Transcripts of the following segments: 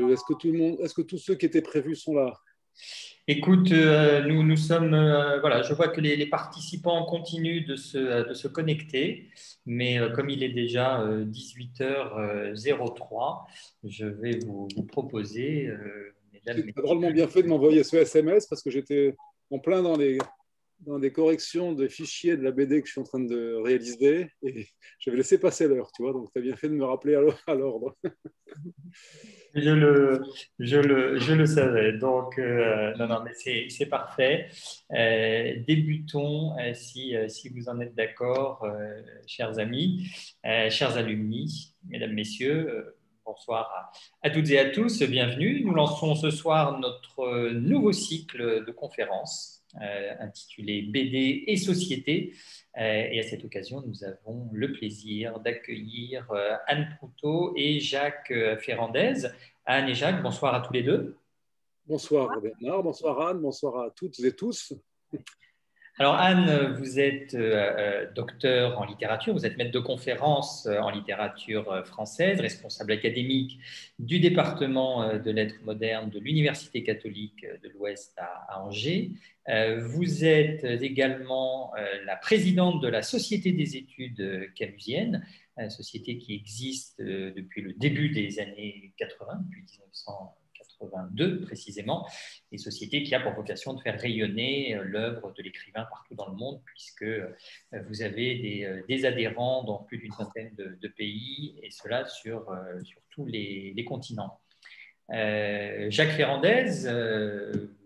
Est-ce que tous ceux qui étaient prévus sont là? Écoute, nous sommes, voilà, je vois que les participants continuent de se connecter, mais comme il est déjà 18h03, je vais vous proposer, mesdames, Tu as drôlement messieurs. bien fait de m'envoyer ce SMS parce que j'étais en plein dans des corrections de fichiers de la BD que je suis en train de réaliser et j'avais laissé passer l'heure, tu vois, donc tu as bien fait de me rappeler à l'ordre. Je le, je le savais. Donc, non, non, mais c'est parfait. Débutons, si vous en êtes d'accord, chers amis, chers alumni, mesdames, messieurs. Bonsoir à toutes et à tous, bienvenue. Nous lançons ce soir notre nouveau cycle de conférences intitulé BD et société. Et à cette occasion, nous avons le plaisir d'accueillir Anne Proutot et Jacques Ferrandez. Anne et Jacques, bonsoir à tous les deux. Bonsoir Bernard, bonsoir Anne, bonsoir à toutes et tous. Alors Anne, vous êtes docteur en littérature, vous êtes maître de conférence en littérature française, responsable académique du département de lettres modernes de l'Université catholique de l'Ouest à Angers. Vous êtes également la présidente de la Société des études camusiennes, société qui existe depuis le début des années 80, depuis 1982 précisément, et société qui a pour vocation de faire rayonner l'œuvre de l'écrivain partout dans le monde, puisque vous avez des adhérents dans plus d'une vingtaine de pays, et cela sur tous les continents. Jacques Ferrandez,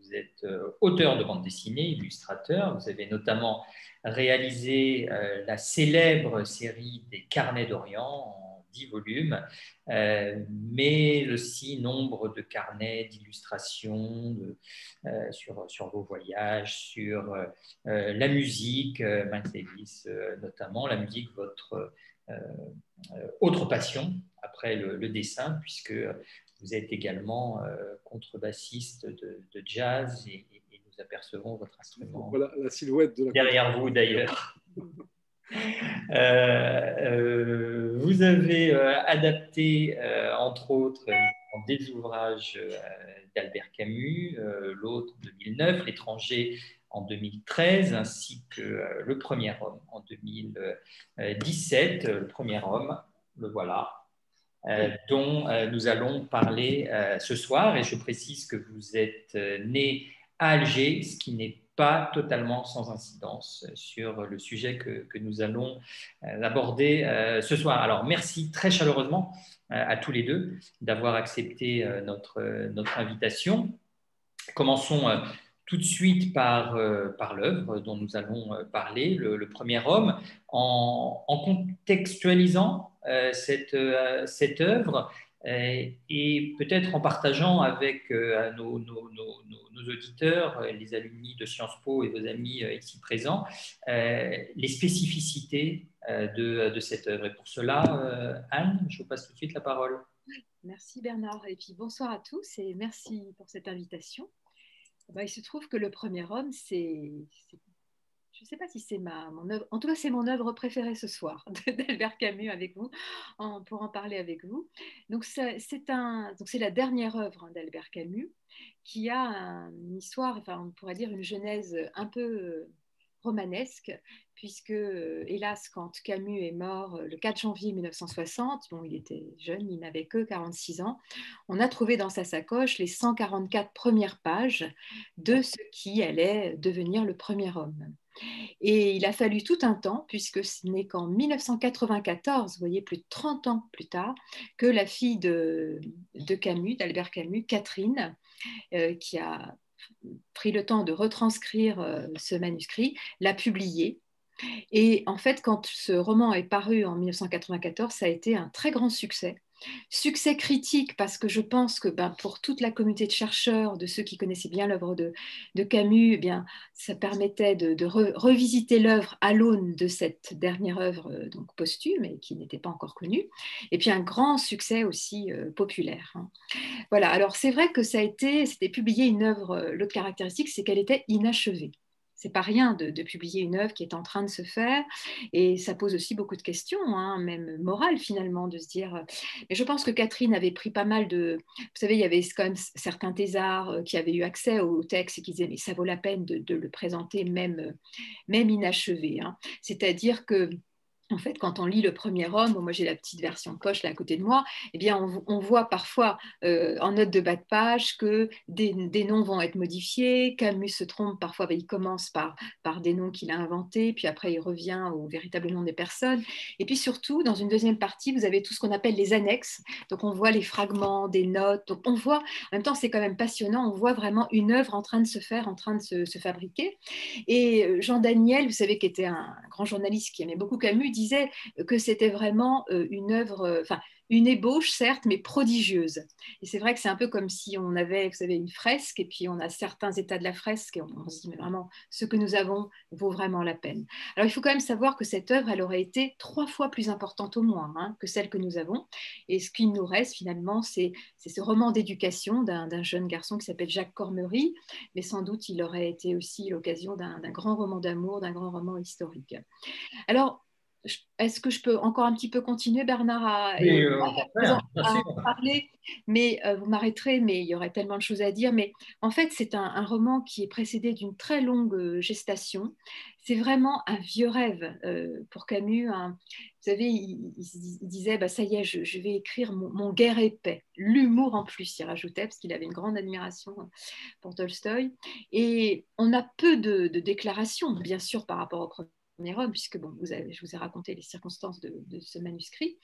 vous êtes auteur de bande dessinée, illustrateur. Vous avez notamment réalisé la célèbre série des Carnets d'Orient en 10 volumes, mais aussi nombre de carnets d'illustrations sur vos voyages, sur la musique, Miles Davis notamment, la musique, votre autre passion après le dessin, puisque vous êtes également contrebassiste de jazz et nous apercevons votre instrument Voilà la silhouette de la derrière vous d'ailleurs. Vous avez adapté, entre autres, des ouvrages d'Albert Camus, L'autre en 2009, L'étranger en 2013, ainsi que Le premier homme en 2017. Le premier homme, le voilà. Dont nous allons parler ce soir. Et je précise que vous êtes né à Alger, ce qui n'est pas totalement sans incidence sur le sujet que nous allons aborder ce soir. Alors, merci très chaleureusement à tous les deux d'avoir accepté notre invitation. Commençons tout de suite par l'œuvre dont nous allons parler, le premier homme, en contextualisant cette œuvre et peut-être en partageant avec nos auditeurs, les alumni de Sciences Po et vos amis ici présents, les spécificités de cette œuvre. Et pour cela, Anne, je vous passe tout de suite la parole. Merci Bernard, et puis bonsoir à tous et merci pour cette invitation. Il se trouve que Le premier homme, je ne sais pas si c'est mon œuvre, en tout cas c'est mon œuvre préférée ce soir d'Albert Camus avec vous, pour en parler avec vous. Donc c'est la dernière œuvre d'Albert Camus qui a une histoire, enfin on pourrait dire une genèse un peu romanesque, puisque, hélas, quand Camus est mort le 4 janvier 1960, bon, il était jeune, il n'avait que 46 ans, on a trouvé dans sa sacoche les 144 premières pages de ce qui allait devenir le premier homme. Et il a fallu tout un temps, puisque ce n'est qu'en 1994, vous voyez, plus de 30 ans plus tard, que la fille de Camus, d'Albert Camus, Catherine, qui a pris le temps de retranscrire ce manuscrit, l'a publié. Et en fait, quand ce roman est paru en 1994, ça a été un très grand succès. Succès critique parce que je pense que pour toute la communauté de chercheurs, de ceux qui connaissaient bien l'œuvre de Camus, ça permettait de revisiter l'œuvre à l'aune de cette dernière œuvre donc posthume et qui n'était pas encore connue. Et puis un grand succès aussi populaire. Hein. Voilà, alors c'est vrai que c'était publié une œuvre, l'autre caractéristique, c'est qu'elle était inachevée. c'est pas rien de publier une œuvre qui est en train de se faire, et ça pose aussi beaucoup de questions, hein, même morales finalement, de se dire. Mais je pense que Catherine avait pris pas mal de. Vous savez, il y avait quand même certains thésards qui avaient eu accès au texte et qui disaient mais ça vaut la peine de le présenter même inachevé, hein. C'est-à-dire que en fait, quand on lit Le Premier Homme, moi j'ai la petite version de poche là à côté de moi, eh bien on voit parfois en note de bas de page que des noms vont être modifiés. Camus se trompe parfois, il commence par des noms qu'il a inventés, puis après il revient au véritable nom des personnes. Et puis surtout, dans une deuxième partie, vous avez tout ce qu'on appelle les annexes. Donc on voit les fragments, des notes. Donc on voit, en même temps c'est quand même passionnant, on voit vraiment une œuvre en train de se faire, en train de se fabriquer. Et Jean Daniel, vous savez, qui était un grand journaliste qui aimait beaucoup Camus, disait que c'était vraiment une œuvre, enfin une ébauche certes, mais prodigieuse. Et c'est vrai que c'est un peu comme si on avait, vous savez, une fresque, et puis on a certains états de la fresque, et on se dit, mais vraiment, ce que nous avons vaut vraiment la peine. Alors il faut quand même savoir que cette œuvre, elle aurait été 3 fois plus importante au moins, hein, que celle que nous avons. Et ce qui nous reste finalement, c'est ce roman d'éducation d'un jeune garçon qui s'appelle Jacques Cormery, mais sans doute il aurait été aussi l'occasion d'un grand roman d'amour, d'un grand roman historique. Alors, est-ce que je peux encore un petit peu continuer, Bernard, Mais au contraire, bien à sûr. en parler, mais vous m'arrêterez, mais il y aurait tellement de choses à dire. Mais en fait, c'est un roman qui est précédé d'une très longue gestation. C'est vraiment un vieux rêve pour Camus. Vous savez, il disait, bah, ça y est, je vais écrire mon Guerre et paix. L'humour en plus, il rajoutait, parce qu'il avait une grande admiration pour Tolstoï. Et on a peu de déclarations, bien sûr, par rapport au premier homme, puisque bon, je vous ai raconté les circonstances de ce manuscrit,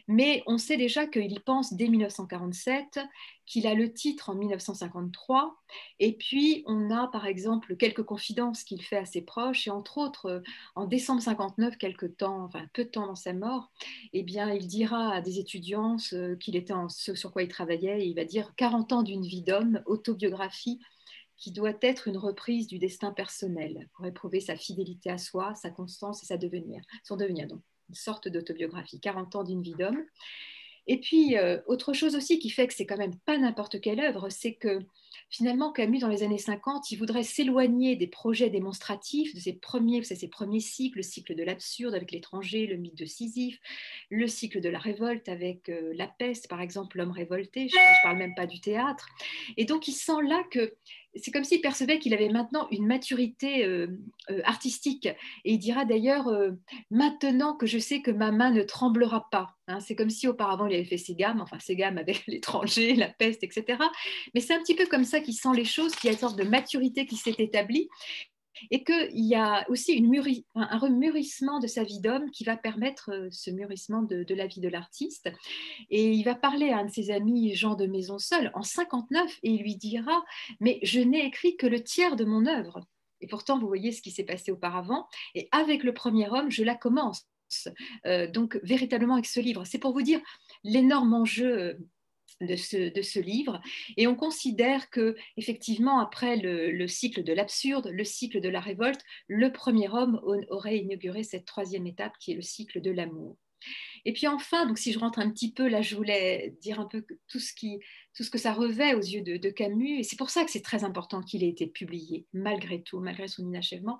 mais on sait déjà qu'il y pense dès 1947, qu'il a le titre en 1953, et puis on a par exemple quelques confidences qu'il fait à ses proches, et entre autres, en décembre 59, quelques temps, enfin peu de temps dans sa mort, eh bien, il dira à des étudiants qu'il était ce sur quoi il travaillait, et il va dire 40 ans d'une vie d'homme, autobiographie qui doit être une reprise du destin personnel pour éprouver sa fidélité à soi, sa constance et son devenir. Donc, une sorte d'autobiographie, 40 ans d'une vie d'homme. Et puis, autre chose aussi qui fait que c'est quand même pas n'importe quelle œuvre, c'est que finalement, Camus, dans les années 50, il voudrait s'éloigner des projets démonstratifs, de ses premiers cycles, le cycle de l'absurde avec l'étranger, le mythe de Sisyphe, le cycle de la révolte avec la peste, par exemple, l'homme révolté, je ne parle même pas du théâtre. Et donc, il sent là que c'est comme s'il percevait qu'il avait maintenant une maturité artistique. Et il dira d'ailleurs, maintenant que je sais que ma main ne tremblera pas. Hein, c'est comme si auparavant il avait fait ses gammes, enfin ses gammes avec l'étranger, la peste, etc. Mais c'est un petit peu comme ça qu'il sent les choses, qu'il y a une sorte de maturité qui s'est établie et qu'il y a aussi un remûrissement de sa vie d'homme qui va permettre ce mûrissement de la vie de l'artiste. Et il va parler à un de ses amis, Jean de Maisonseul, en 59, et il lui dira « Mais je n'ai écrit que le tiers de mon œuvre. » Et pourtant, vous voyez ce qui s'est passé auparavant. Et avec Le Premier Homme, je la commence. Donc, véritablement avec ce livre. C'est pour vous dire l'énorme enjeu de ce livre. Et on considère que, effectivement, après le cycle de l'absurde, le cycle de la révolte, le premier homme aurait inauguré cette troisième étape qui est le cycle de l'amour. Et puis enfin, donc si je rentre un petit peu, là je voulais dire un peu tout ce que ça revêt aux yeux de Camus, et c'est pour ça que c'est très important qu'il ait été publié, malgré tout, malgré son inachèvement.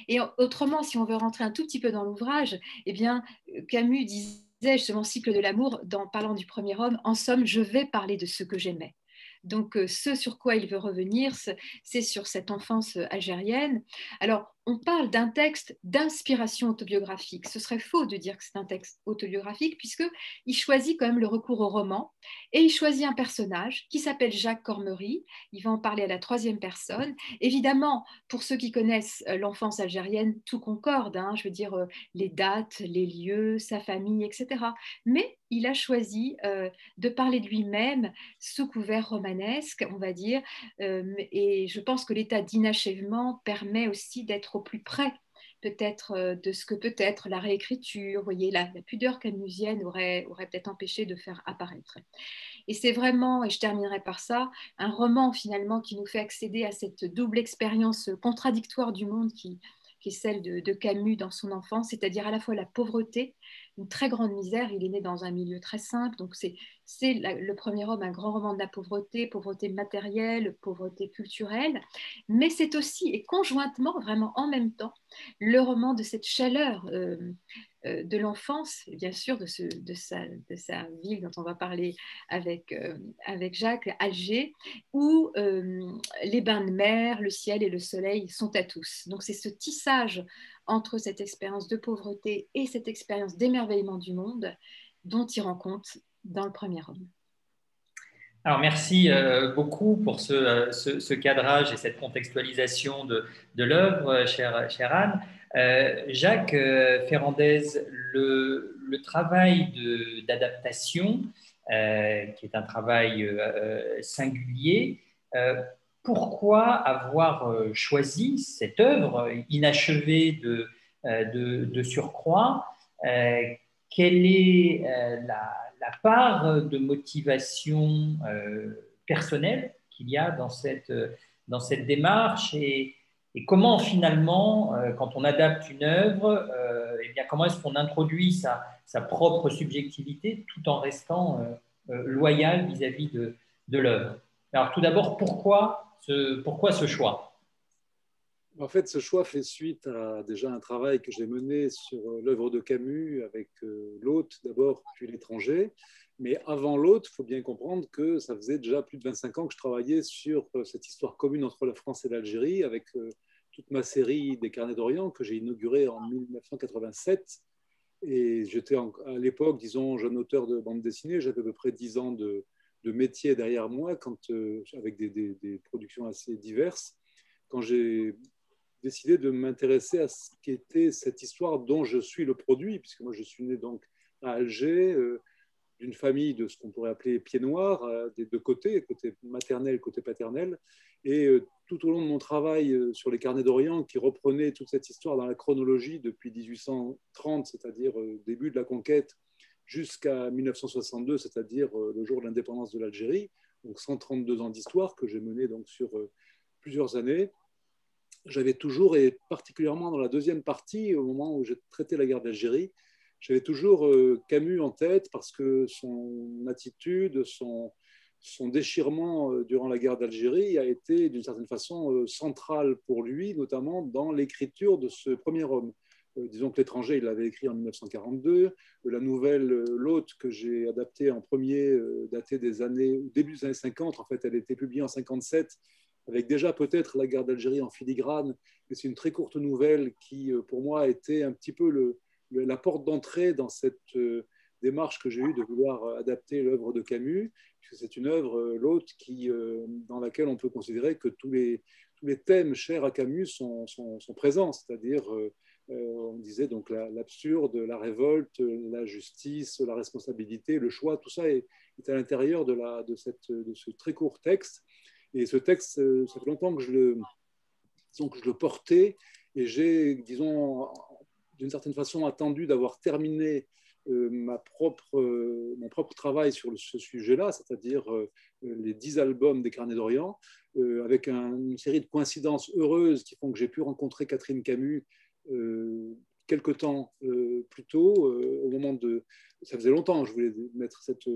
Et autrement, si on veut rentrer un tout petit peu dans l'ouvrage, eh bien, Camus disait justement cycle de l'amour, en parlant du premier homme, en somme, je vais parler de ce que j'aimais. Donc, ce sur quoi il veut revenir, c'est sur cette enfance algérienne. Alors, on parle d'un texte d'inspiration autobiographique. Ce serait faux de dire que c'est un texte autobiographique, puisqu'il choisit quand même le recours au roman, et il choisit un personnage qui s'appelle Jacques Cormery. Il va en parler à la troisième personne. Évidemment, pour ceux qui connaissent l'enfance algérienne, tout concorde, hein, je veux dire, les dates, les lieux, sa famille, etc. Mais il a choisi de parler de lui-même sous couvert romanesque, on va dire, et je pense que l'état d'inachèvement permet aussi d'être au plus près peut-être de ce que peut être la réécriture. Vous voyez, la pudeur camusienne aurait peut-être empêché de faire apparaître. Et c'est vraiment, et je terminerai par ça, un roman finalement qui nous fait accéder à cette double expérience contradictoire du monde qui est celle de Camus dans son enfance, c'est-à-dire à la fois la pauvreté, une très grande misère. Il est né dans un milieu très simple. Donc, c'est le premier homme, un grand roman de la pauvreté, pauvreté matérielle, pauvreté culturelle. Mais c'est aussi, et conjointement, vraiment en même temps, le roman de cette chaleur de l'enfance, bien sûr, de sa ville dont on va parler avec Jacques, Alger, où les bains de mer, le ciel et le soleil sont à tous. Donc c'est ce tissage entre cette expérience de pauvreté et cette expérience d'émerveillement du monde dont il rend compte dans le premier homme. Alors, merci beaucoup pour ce cadrage et cette contextualisation de l'œuvre, chère Anne. Jacques Ferrandez, le travail d'adaptation, qui est un travail singulier, pourquoi avoir choisi cette œuvre inachevée de surcroît? Quelle est la part de motivation personnelle qu'il y a dans cette démarche et comment finalement, quand on adapte une œuvre, eh bien, comment est-ce qu'on introduit sa propre subjectivité tout en restant loyal vis-à-vis de l'œuvre. Alors tout d'abord, pourquoi ce choix? En fait, ce choix fait suite à déjà un travail que j'ai mené sur l'œuvre de Camus avec l'hôte d'abord, puis l'étranger. Mais avant l'hôte, il faut bien comprendre que ça faisait déjà plus de 25 ans que je travaillais sur cette histoire commune entre la France et l'Algérie avec toute ma série des Carnets d'Orient que j'ai inaugurée en 1987. Et j'étais à l'époque, disons, jeune auteur de bande dessinée. J'avais à peu près 10 ans de métier derrière moi avec des productions assez diverses. Quand j'ai décidé de m'intéresser à ce qu'était cette histoire dont je suis le produit, puisque moi je suis né donc à Alger, d'une famille de ce qu'on pourrait appeler pieds noirs, des deux côtés, côté maternel, côté paternel. Et tout au long de mon travail sur les Carnets d'Orient, qui reprenait toute cette histoire dans la chronologie depuis 1830, c'est-à-dire début de la conquête, jusqu'à 1962, c'est-à-dire le jour de l'indépendance de l'Algérie, donc 132 ans d'histoire que j'ai mené donc sur plusieurs années. J'avais toujours, et particulièrement dans la deuxième partie, au moment où j'ai traité la guerre d'Algérie, j'avais toujours Camus en tête parce que son attitude, son déchirement durant la guerre d'Algérie a été d'une certaine façon central pour lui, notamment dans l'écriture de ce premier homme. Disons que l'étranger, il l'avait écrit en 1942. La nouvelle L'hôte que j'ai adaptée en premier, datée début des années 50, en fait, elle a été publiée en 57, avec déjà peut-être la guerre d'Algérie en filigrane. Mais c'est une très courte nouvelle qui, pour moi, a été un petit peu la porte d'entrée dans cette démarche que j'ai eue de vouloir adapter l'œuvre de Camus, puisque c'est une œuvre, l'hôte, dans laquelle on peut considérer que tous les thèmes chers à Camus sont présents, c'est-à-dire on disait donc l'absurde, la révolte, la justice, la responsabilité, le choix, tout ça est à l'intérieur de ce très court texte. Et ce texte, ça fait longtemps que je le portais, et j'ai, disons, d'une certaine façon attendu d'avoir terminé mon propre travail sur ce sujet-là, c'est-à-dire les 10 albums des Carnets d'Orient, avec une série de coïncidences heureuses qui font que j'ai pu rencontrer Catherine Camus quelque temps plus tôt, au moment de... Ça faisait longtemps que je voulais mettre cette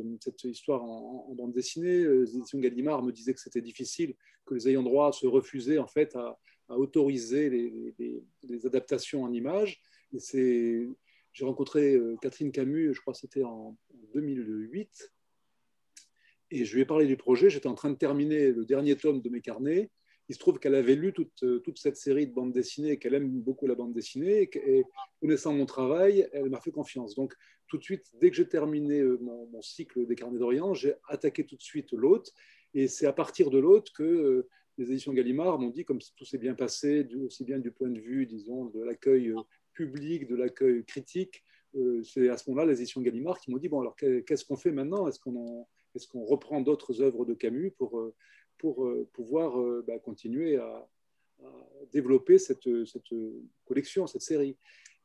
histoire en bande dessinée. Les éditions Gallimard me disaient que c'était difficile, que les ayants droit se refusaient en fait à autoriser les adaptations en images. Et j'ai rencontré Catherine Camus, je crois que c'était en 2008, et je lui ai parlé du projet. J'étais en train de terminer le dernier tome de mes carnets. Il se trouve qu'elle avait lu toute cette série de bandes dessinées, qu'elle aime beaucoup la bande dessinée, et connaissant mon travail, elle m'a fait confiance. Donc, tout de suite, dès que j'ai terminé mon cycle des Carnets d'Orient, j'ai attaqué tout de suite l'hôte. Et c'est à partir de l'hôte que les éditions Gallimard m'ont dit, comme tout s'est bien passé, aussi bien du point de vue, disons, de l'accueil public, de l'accueil critique, c'est à ce moment-là les éditions Gallimard qui m'ont dit, bon, alors qu'est-ce qu'on fait maintenant? Est-ce qu'on reprend d'autres œuvres de Camus pour pouvoir continuer à développer cette collection, cette série.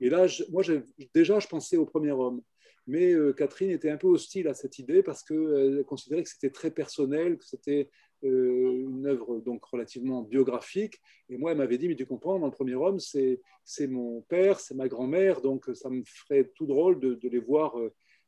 Et là, moi, je pensais au premier homme. Mais Catherine était un peu hostile à cette idée parce qu'elle considérait que c'était très personnel, que c'était une œuvre donc relativement biographique. Et moi, elle m'avait dit, mais tu comprends, dans le premier homme, c'est mon père, c'est ma grand-mère, donc ça me ferait tout drôle de les voir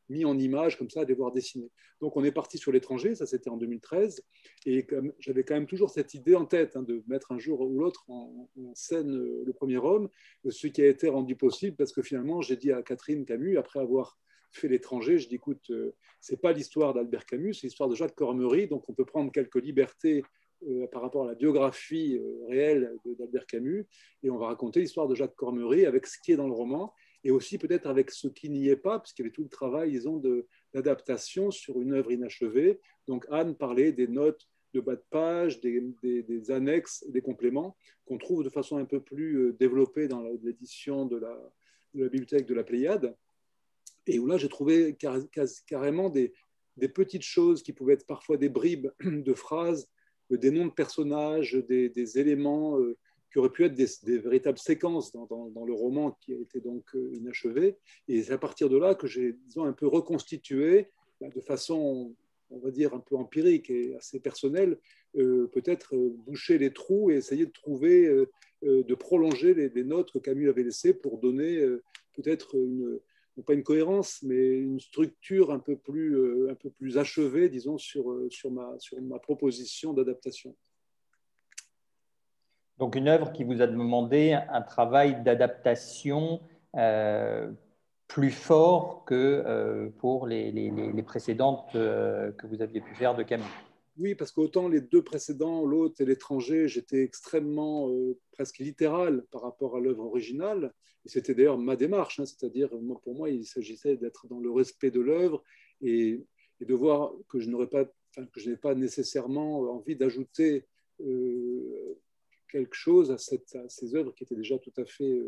mis en image comme ça, de les voir dessinés. Donc on est parti sur l'étranger, ça c'était en 2013, et j'avais quand même toujours cette idée en tête de mettre un jour ou l'autre en scène le premier homme, ce qui a été rendu possible parce que finalement j'ai dit à Catherine Camus, après avoir fait l'étranger, je dis écoute, c'est pas l'histoire d'Albert Camus, c'est l'histoire de Jacques Cormery, donc on peut prendre quelques libertés par rapport à la biographie réelle d'Albert Camus, et on va raconter l'histoire de Jacques Cormery avec ce qui est dans le roman, et aussi peut-être avec ce qui n'y est pas, puisqu'il y avait tout le travail, disons, d'adaptation sur une œuvre inachevée. Donc Anne parlait des notes de bas de page, des annexes, des compléments qu'on trouve de façon un peu plus développée dans l'édition de la bibliothèque de la Pléiade, et où là j'ai trouvé carrément des petites choses qui pouvaient être parfois des bribes de phrases, des noms de personnages, des éléments qui auraient pu être des véritables séquences dans le roman qui a été donc inachevé. Et c'est à partir de là que j'ai, disons, un peu reconstitué de façon, on va dire, un peu empirique et assez personnelle, peut-être boucher les trous et essayer de trouver, de prolonger les notes que Camus avait laissées pour donner peut-être non pas une cohérence, mais une structure un peu plus achevée, disons, sur ma proposition d'adaptation. Donc une œuvre qui vous a demandé un travail d'adaptation plus fort que pour les précédentes que vous aviez pu faire de Camus. Oui, parce qu'autant les deux précédents, L'Hôte et L'étranger, j'étais extrêmement, presque littéral par rapport à l'œuvre originale. Et c'était d'ailleurs ma démarche, c'est-à-dire pour moi, il s'agissait d'être dans le respect de l'œuvre et de voir que je n'ai pas nécessairement envie d'ajouter quelque chose à ces œuvres qui étaient déjà tout à fait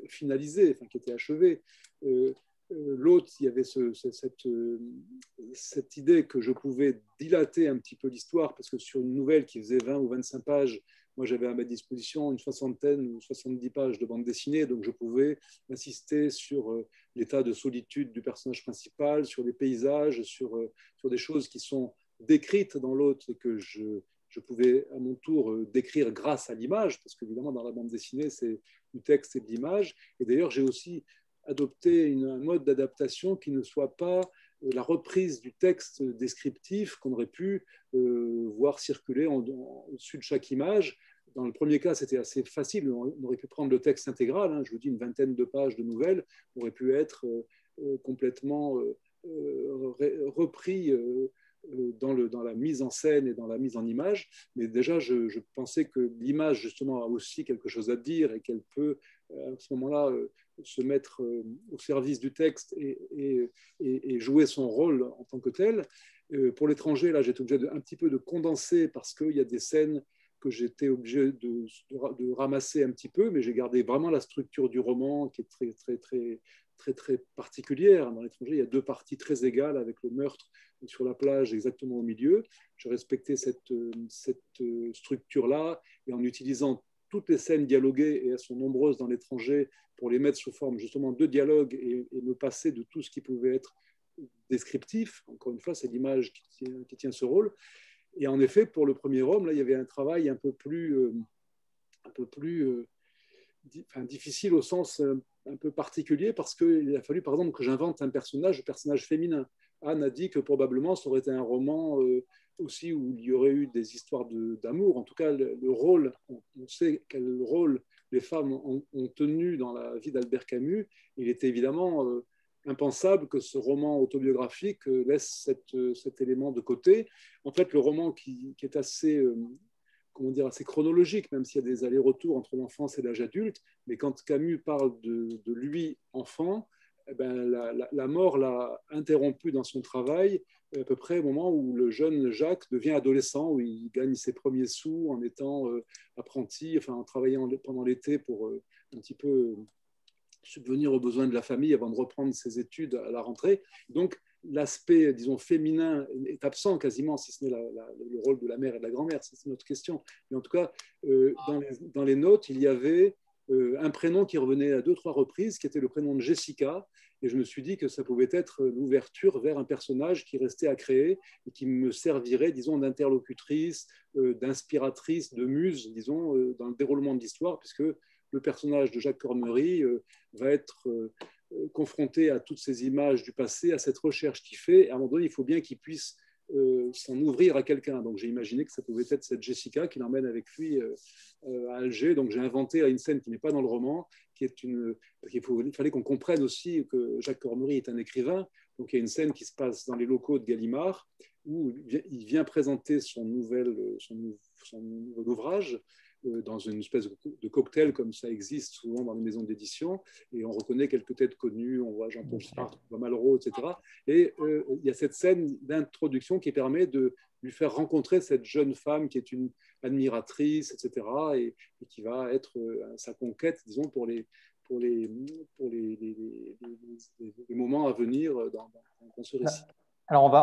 finalisées, qui étaient achevées. L'autre, il y avait cette idée que je pouvais dilater un petit peu l'histoire, parce que sur une nouvelle qui faisait 20 ou 25 pages, moi j'avais à ma disposition une soixantaine ou 70 pages de bande dessinée, donc je pouvais insister sur l'état de solitude du personnage principal, sur les paysages, sur des choses qui sont décrites dans l'autre et que je pouvais à mon tour décrire grâce à l'image, parce qu'évidemment dans la bande dessinée c'est du texte et de l'image. Et d'ailleurs j'ai aussi adopter un mode d'adaptation qui ne soit pas la reprise du texte descriptif qu'on aurait pu voir circuler au-dessus de chaque image. Dans le premier cas, c'était assez facile. On aurait pu prendre le texte intégral. Je vous dis, une vingtaine de pages de nouvelles aurait pu être complètement repris dans la mise en scène et dans la mise en image. Mais déjà, je pensais que l'image, justement, a aussi quelque chose à dire et qu'elle peut, à ce moment-là, se mettre au service du texte et jouer son rôle en tant que tel. Pour l'étranger, là, j'étais obligé un petit peu de condenser parce qu'il y a des scènes que j'étais obligé de ramasser un petit peu, mais j'ai gardé vraiment la structure du roman qui est très particulière. Dans l'étranger, il y a deux parties très égales avec le meurtre sur la plage exactement au milieu. Je respectais cette structure-là et en utilisant toutes les scènes dialoguées, et elles sont nombreuses dans l'étranger, pour les mettre sous forme justement de dialogue et me passer de tout ce qui pouvait être descriptif. Encore une fois, c'est l'image qui tient ce rôle. Et en effet, pour le premier homme, là, il y avait un travail un peu plus difficile au sens un peu particulier, parce qu'il a fallu, par exemple, que j'invente un personnage féminin. Anne a dit que probablement ça aurait été un roman aussi où il y aurait eu des histoires d'amour. En tout cas, le rôle, on sait quel rôle les femmes ont tenu dans la vie d'Albert Camus. Il était évidemment impensable que ce roman autobiographique laisse cet élément de côté. En fait, le roman qui est assez assez chronologique, même s'il y a des allers-retours entre l'enfance et l'âge adulte, mais quand Camus parle de lui enfant, eh ben, la mort l'a interrompu dans son travail à peu près au moment où le jeune Jacques devient adolescent, où il gagne ses premiers sous en étant apprenti, en travaillant pendant l'été pour un petit peu subvenir aux besoins de la famille avant de reprendre ses études à la rentrée. Donc, l'aspect, disons, féminin est absent quasiment, si ce n'est le rôle de la mère et de la grand-mère, c'est une autre question. Mais en tout cas, dans les notes, il y avait un prénom qui revenait à 2-3 reprises, qui était le prénom de Jessica. Et je me suis dit que ça pouvait être l'ouverture vers un personnage qui restait à créer et qui me servirait, disons, d'interlocutrice, d'inspiratrice, de muse, disons, dans le déroulement de l'histoire, puisque le personnage de Jacques Cormery va être confronté à toutes ces images du passé, à cette recherche qu'il fait. Et à un moment donné, il faut bien qu'il puisse s'en ouvrir à quelqu'un. Donc j'ai imaginé que ça pouvait être cette Jessica qui l'emmène avec lui à Alger. Donc j'ai inventé une scène qui n'est pas dans le roman, qui est il fallait qu'on comprenne aussi que Jacques Cormery est un écrivain. Donc il y a une scène qui se passe dans les locaux de Gallimard où il vient présenter son nouvel ouvrage dans une espèce de cocktail comme ça existe souvent dans les maisons d'édition, et on reconnaît quelques têtes connues, on voit Jean-Paul Sartre, on voit Malraux, etc. Et il y a cette scène d'introduction qui permet de lui faire rencontrer cette jeune femme qui est une admiratrice, etc., et qui va être sa conquête, disons, pour les moments à venir dans ce récit. Alors, on va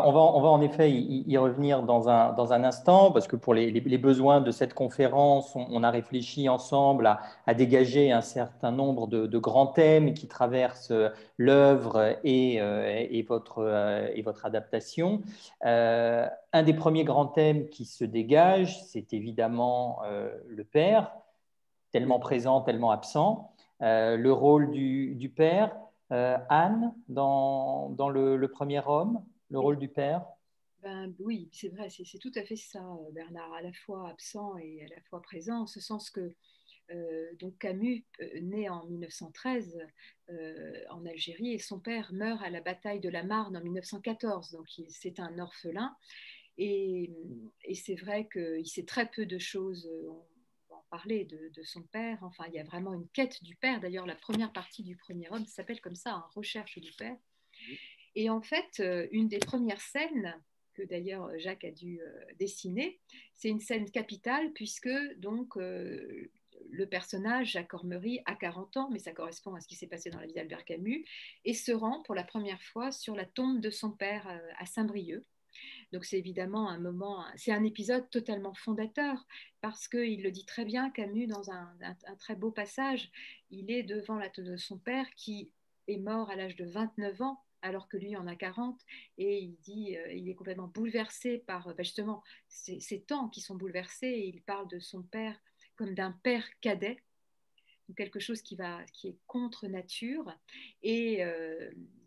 en effet y revenir dans un instant, parce que pour les besoins de cette conférence, on a réfléchi ensemble à dégager un certain nombre de grands thèmes qui traversent l'œuvre et votre adaptation. Un des premiers grands thèmes qui se dégage, c'est évidemment le père, tellement présent, tellement absent. Le rôle du père, Anne, dans le premier homme, le rôle du père. Oui, c'est vrai, c'est tout à fait ça, Bernard, à la fois absent et à la fois présent, en ce sens que donc Camus naît en 1913 en Algérie et son père meurt à la bataille de la Marne en 1914, donc c'est un orphelin et c'est vrai qu'il sait très peu de choses. On va en parler de son père. Enfin, il y a vraiment une quête du père. D'ailleurs, la première partie du premier homme s'appelle comme ça, Recherche du père. Et en fait, une des premières scènes que d'ailleurs Jacques a dû dessiner, c'est une scène capitale puisque donc le personnage, Jacques Cormery, a 40 ans, mais ça correspond à ce qui s'est passé dans la vie d'Albert Camus, et se rend pour la première fois sur la tombe de son père à Saint-Brieuc. Donc c'est évidemment un moment, c'est un épisode totalement fondateur, parce qu'il le dit très bien, Camus, dans un très beau passage. Il est devant la tombe de son père qui est mort à l'âge de 29 ans, alors que lui en a 40, et il dit, il est complètement bouleversé par justement ces temps qui sont bouleversés, et il parle de son père comme d'un père cadet, quelque chose qui est contre nature, et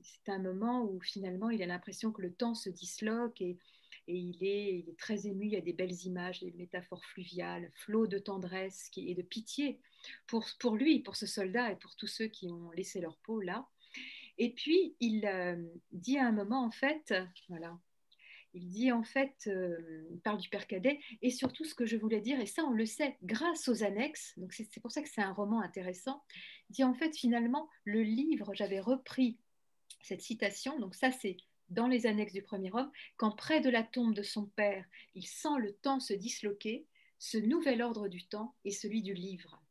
c'est un moment où finalement il a l'impression que le temps se disloque, et il est très ému. Il y a des belles images, des métaphores fluviales, flots de tendresse et de pitié pour lui, pour ce soldat et pour tous ceux qui ont laissé leur peau là. Et puis, il dit à un moment, en fait, voilà, il dit en fait, il parle du père cadet, et surtout ce que je voulais dire, et ça on le sait grâce aux annexes, donc c'est pour ça que c'est un roman intéressant, il dit en fait finalement, le livre, j'avais repris cette citation, donc ça c'est dans les annexes du premier homme, quand près de la tombe de son père, il sent le temps se disloquer, ce nouvel ordre du temps est celui du livre.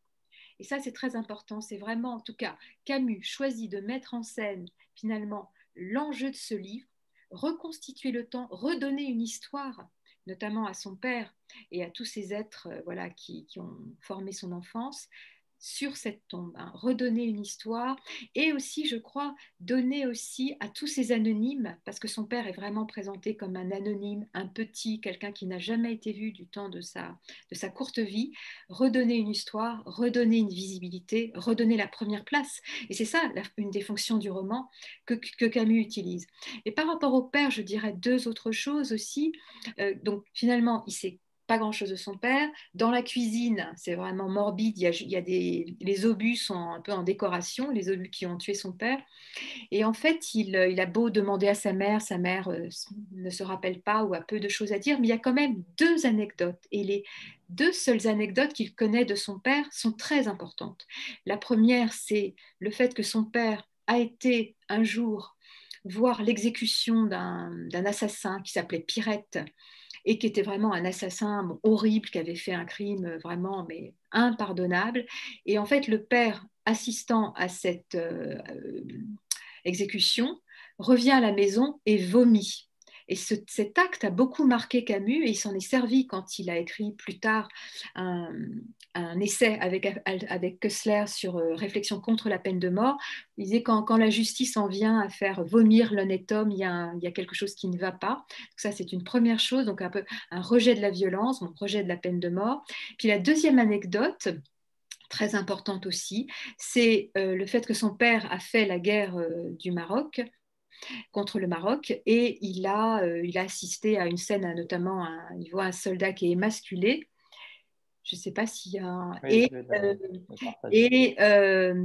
Et ça, c'est très important. C'est vraiment, en tout cas, Camus choisit de mettre en scène, finalement, l'enjeu de ce livre, reconstituer le temps, redonner une histoire, notamment à son père et à tous ces êtres voilà, qui ont formé son enfance, sur cette tombe, redonner une histoire, et aussi, je crois, donner aussi à tous ces anonymes, parce que son père est vraiment présenté comme un anonyme, un petit, quelqu'un qui n'a jamais été vu du temps de sa courte vie, redonner une histoire, redonner une visibilité, redonner la première place. Et c'est ça une des fonctions du roman que Camus utilise. Et par rapport au père, je dirais deux autres choses aussi. Donc finalement, il s'est pas grand-chose de son père. Dans la cuisine, c'est vraiment morbide. Il y a les obus sont un peu en décoration, les obus qui ont tué son père. Et en fait, il a beau demander à sa mère ne se rappelle pas ou a peu de choses à dire, mais il y a quand même deux anecdotes. Et les deux seules anecdotes qu'il connaît de son père sont très importantes. La première, c'est le fait que son père a été un jour voir l'exécution d'un assassin qui s'appelait Pirette, et qui était vraiment un assassin horrible, qui avait fait un crime vraiment mais impardonnable. Et en fait, le père, assistant à cette exécution, revient à la maison et vomit. Et cet acte a beaucoup marqué Camus et il s'en est servi quand il a écrit plus tard un essai avec Kessler sur réflexion contre la peine de mort. Il disait quand la justice en vient à faire vomir l'honnête homme, il y a quelque chose qui ne va pas. Donc ça, c'est une première chose, donc un peu un rejet de la violence, un rejet de la peine de mort. Puis la deuxième anecdote, très importante aussi, c'est le fait que son père a fait la guerre du Maroc contre le Maroc et il a assisté à une scène, notamment il voit un soldat qui est émasculé. Je ne sais pas s'il y a un... Oui,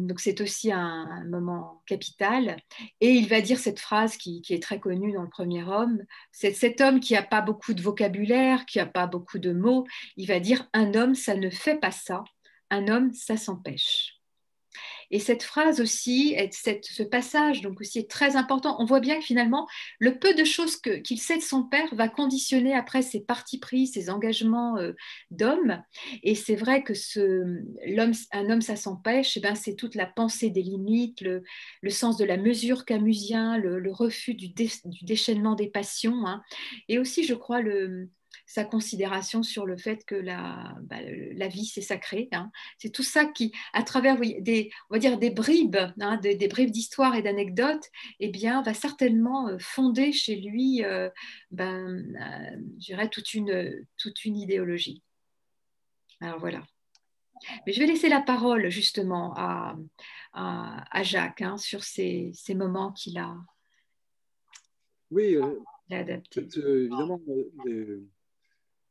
donc c'est aussi un moment capital. Et il va dire cette phrase qui est très connue dans Le Premier Homme. C'est cet homme qui n'a pas beaucoup de vocabulaire, qui n'a pas beaucoup de mots. Il va dire un homme, ça ne fait pas ça. Un homme, ça s'empêche. Et cette phrase aussi, ce passage donc aussi est très important. On voit bien que finalement, le peu de choses qu'il sait de son père va conditionner après ses partis pris, ses engagements d'homme. Et c'est vrai que un homme, ça s'empêche, ben, c'est toute la pensée des limites, le sens de la mesure camusien, le refus du déchaînement des passions. Hein. Et aussi, je crois, sa considération sur le fait que la vie, c'est sacré. Hein. C'est tout ça qui, à travers on va dire des bribes, hein, des bribes d'histoire et d'anecdotes, eh bien, va certainement fonder chez lui, je dirais, toute une idéologie. Alors voilà. Mais je vais laisser la parole justement à Jacques hein, sur ces moments qu'il a, Oui, adaptés. évidemment,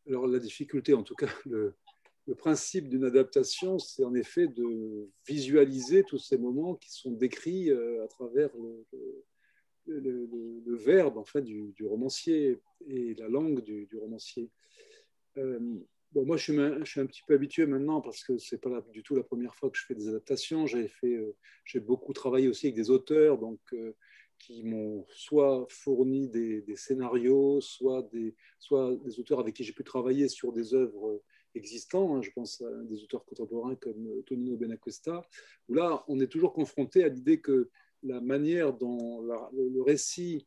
alors la difficulté, en tout cas, le principe d'une adaptation, c'est en effet de visualiser tous ces moments qui sont décrits à travers le verbe en fait, du romancier et la langue du romancier. Bon, moi, je suis un petit peu habitué maintenant parce que ce n'est pas du tout la première fois que je fais des adaptations. J'ai beaucoup travaillé aussi avec des auteurs donc, qui m'ont soit fourni des scénarios, soit des auteurs avec qui j'ai pu travailler sur des œuvres existantes. Hein. Je pense à des auteurs contemporains comme Tonino Benacquista, où là, on est toujours confronté à l'idée que la manière dont le récit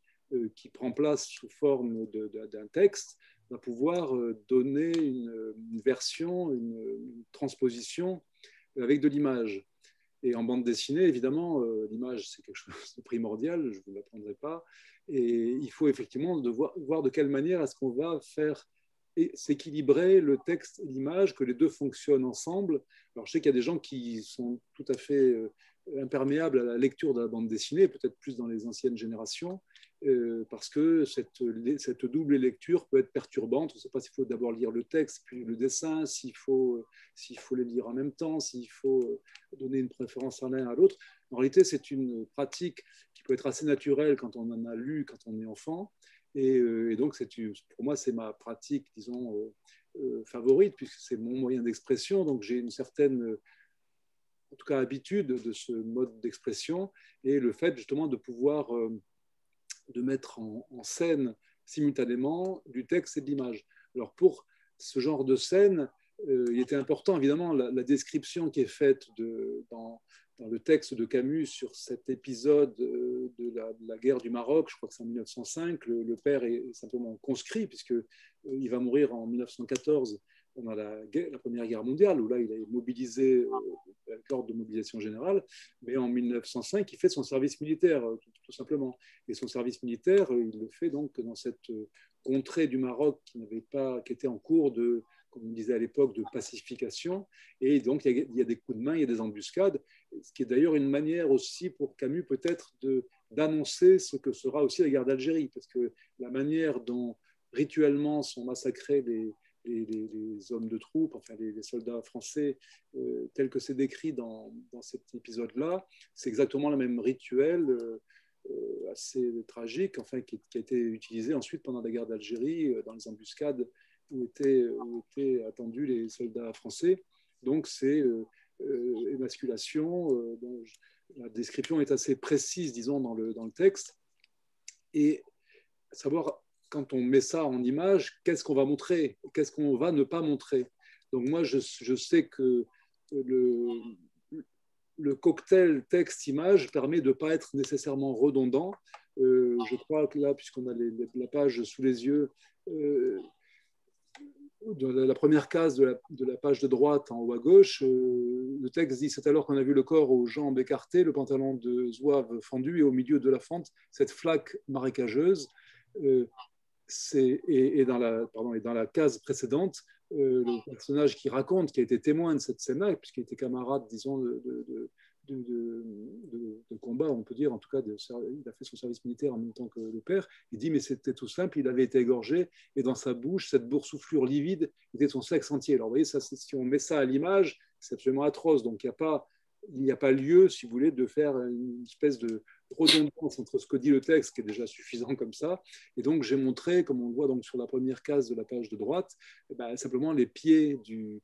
qui prend place sous forme d'un texte va pouvoir donner une version, une transposition avec de l'image. Et en bande dessinée, évidemment, l'image, c'est quelque chose de primordial, je ne vous l'apprendrai pas. Et il faut effectivement voir de quelle manière est-ce qu'on va faire s'équilibrer le texte et l'image, que les deux fonctionnent ensemble. Alors, je sais qu'il y a des gens qui sont tout à fait imperméables à la lecture de la bande dessinée, peut-être plus dans les anciennes générations, parce que cette double lecture peut être perturbante. On ne sait pas s'il faut d'abord lire le texte, puis le dessin, s'il faut les lire en même temps, s'il faut donner une préférence à l'un à l'autre. En réalité, c'est une pratique qui peut être assez naturelle quand on en a lu, quand on est enfant. Et donc, pour moi, c'est ma pratique, disons, favorite, puisque c'est mon moyen d'expression. Donc, j'ai une certaine, en tout cas, habitude de ce mode d'expression. Et le fait, justement, de pouvoir de mettre en scène simultanément du texte et de l'image. Alors, pour ce genre de scène, il était important, évidemment, la description qui est faite dans le texte de Camus sur cet épisode de la guerre du Maroc, je crois que c'est en 1905, le père est simplement conscrit, puisqu'il va mourir en 1914 pendant la Première Guerre mondiale, où là, il est mobilisé avec l'ordre de mobilisation générale, mais en 1905, il fait son service militaire, tout simplement. Et son service militaire, il le fait donc dans cette contrée du Maroc qui était en cours de, comme on disait à l'époque, de pacification. Et donc, il y a des coups de main, il y a des embuscades, ce qui est d'ailleurs une manière aussi pour Camus peut-être d'annoncer ce que sera aussi la guerre d'Algérie, parce que la manière dont rituellement sont massacrés les hommes de troupe, enfin les soldats français, tels que c'est décrit dans cet épisode-là, c'est exactement le même rituel assez tragique, enfin, qui a été utilisé ensuite pendant la guerre d'Algérie, dans les embuscades où étaient attendus les soldats français. Donc c'est émasculation, dont la description est assez précise, disons, dans le texte. Et savoir, quand on met ça en image, qu'est-ce qu'on va montrer, qu'est-ce qu'on va ne pas montrer. Donc moi, je sais que le cocktail texte-image permet de ne pas être nécessairement redondant. Je crois que là, puisqu'on a la page sous les yeux, de la première case de la page de droite en haut à gauche, le texte dit « C'est alors qu'on a vu le corps aux jambes écartées, le pantalon de zouave fendu et au milieu de la fente, cette flaque marécageuse. » Et dans la case précédente, le personnage qui raconte, qui a été témoin de cette scène-là, puisqu'il était camarade, disons, de combat, on peut dire, en tout cas, il a fait son service militaire en même temps que le père, il dit, mais c'était tout simple, il avait été égorgé, et dans sa bouche, cette boursouflure livide était son sexe entier. Alors, vous voyez, ça, si on met ça à l'image, c'est absolument atroce, donc il n'y a pas lieu, si vous voulez, de faire une espèce de redondance entre ce que dit le texte, qui est déjà suffisant comme ça, et donc j'ai montré, comme on le voit donc sur la première case de la page de droite, simplement les pieds du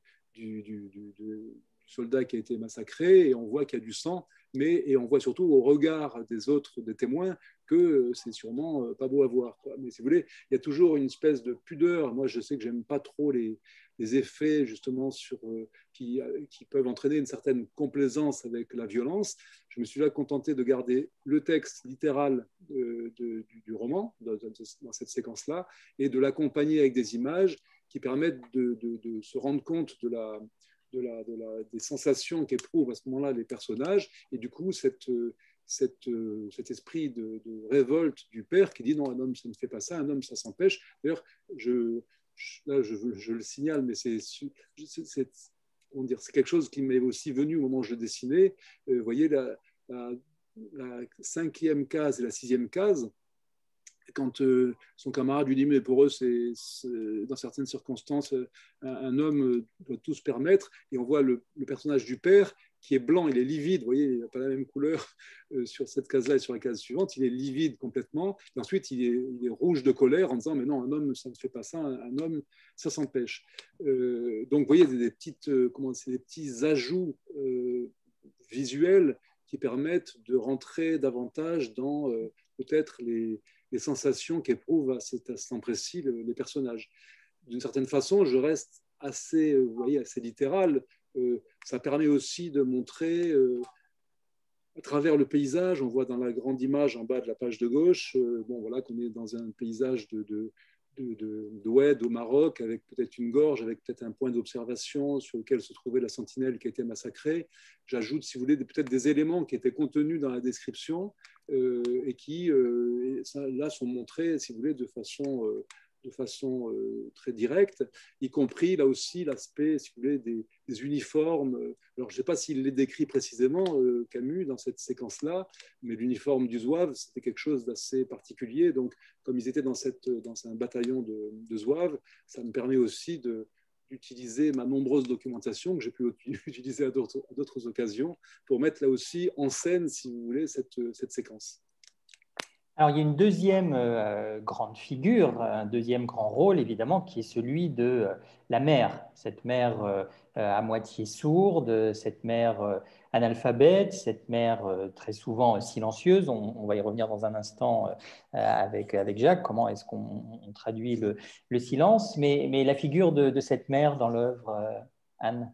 soldat qui a été massacré, et on voit qu'il y a du sang, et on voit surtout au regard des témoins que c'est sûrement pas beau à voir, quoi. Mais si vous voulez, il y a toujours une espèce de pudeur. Moi, je sais que j'aime pas trop les effets justement qui peuvent entraîner une certaine complaisance avec la violence. Je me suis là contenté de garder le texte littéral du roman dans cette séquence-là et de l'accompagner avec des images qui permettent de se rendre compte des sensations qu'éprouvent à ce moment-là les personnages, et du coup cet esprit de révolte du père qui dit non, un homme ça ne fait pas ça, un homme ça s'empêche. D'ailleurs, je le signale, mais c'est quelque chose qui m'est aussi venu au moment où je dessinais. Vous voyez la cinquième case et la sixième case, quand son camarade lui dit mais pour eux c'est dans certaines circonstances un homme doit tout se permettre, et on voit le personnage du père qui est blanc, il est livide, vous voyez, il n'a pas la même couleur sur cette case-là et sur la case suivante, il est livide complètement, et ensuite il est rouge de colère en disant mais non, un homme ça ne fait pas ça, un homme ça s'empêche. Donc vous voyez des petits ajouts visuels qui permettent de rentrer davantage dans peut-être les sensations qu'éprouvent à cet instant précis les personnages. D'une certaine façon, je reste assez littéral. Ça permet aussi de montrer, à travers le paysage, on voit dans la grande image en bas de la page de gauche, qu'on est dans un paysage d'Oued au Maroc, avec peut-être une gorge, avec peut-être un point d'observation sur lequel se trouvait la sentinelle qui a été massacrée. J'ajoute, si vous voulez, peut-être des éléments qui étaient contenus dans la description et qui, là, sont montrés, si vous voulez, de façon très directe, y compris, là aussi, l'aspect, si vous voulez, des uniformes. Alors, je ne sais pas s'il les décrit précisément, Camus, dans cette séquence-là, mais l'uniforme du zouave, c'était quelque chose d'assez particulier. Donc, comme ils étaient dans un bataillon de zouaves, ça me permet aussi d'utiliser ma nombreuse documentation que j'ai pu utiliser à d'autres occasions pour mettre là aussi en scène, si vous voulez, cette séquence. Alors, il y a une deuxième grande figure, un deuxième grand rôle, évidemment, qui est celui de la mère. Cette mère à moitié sourde, cette mère analphabète, cette mère très souvent silencieuse. On va y revenir dans un instant avec Jacques, comment est-ce qu'on traduit le silence. Mais la figure de cette mère dans l'œuvre, Anne?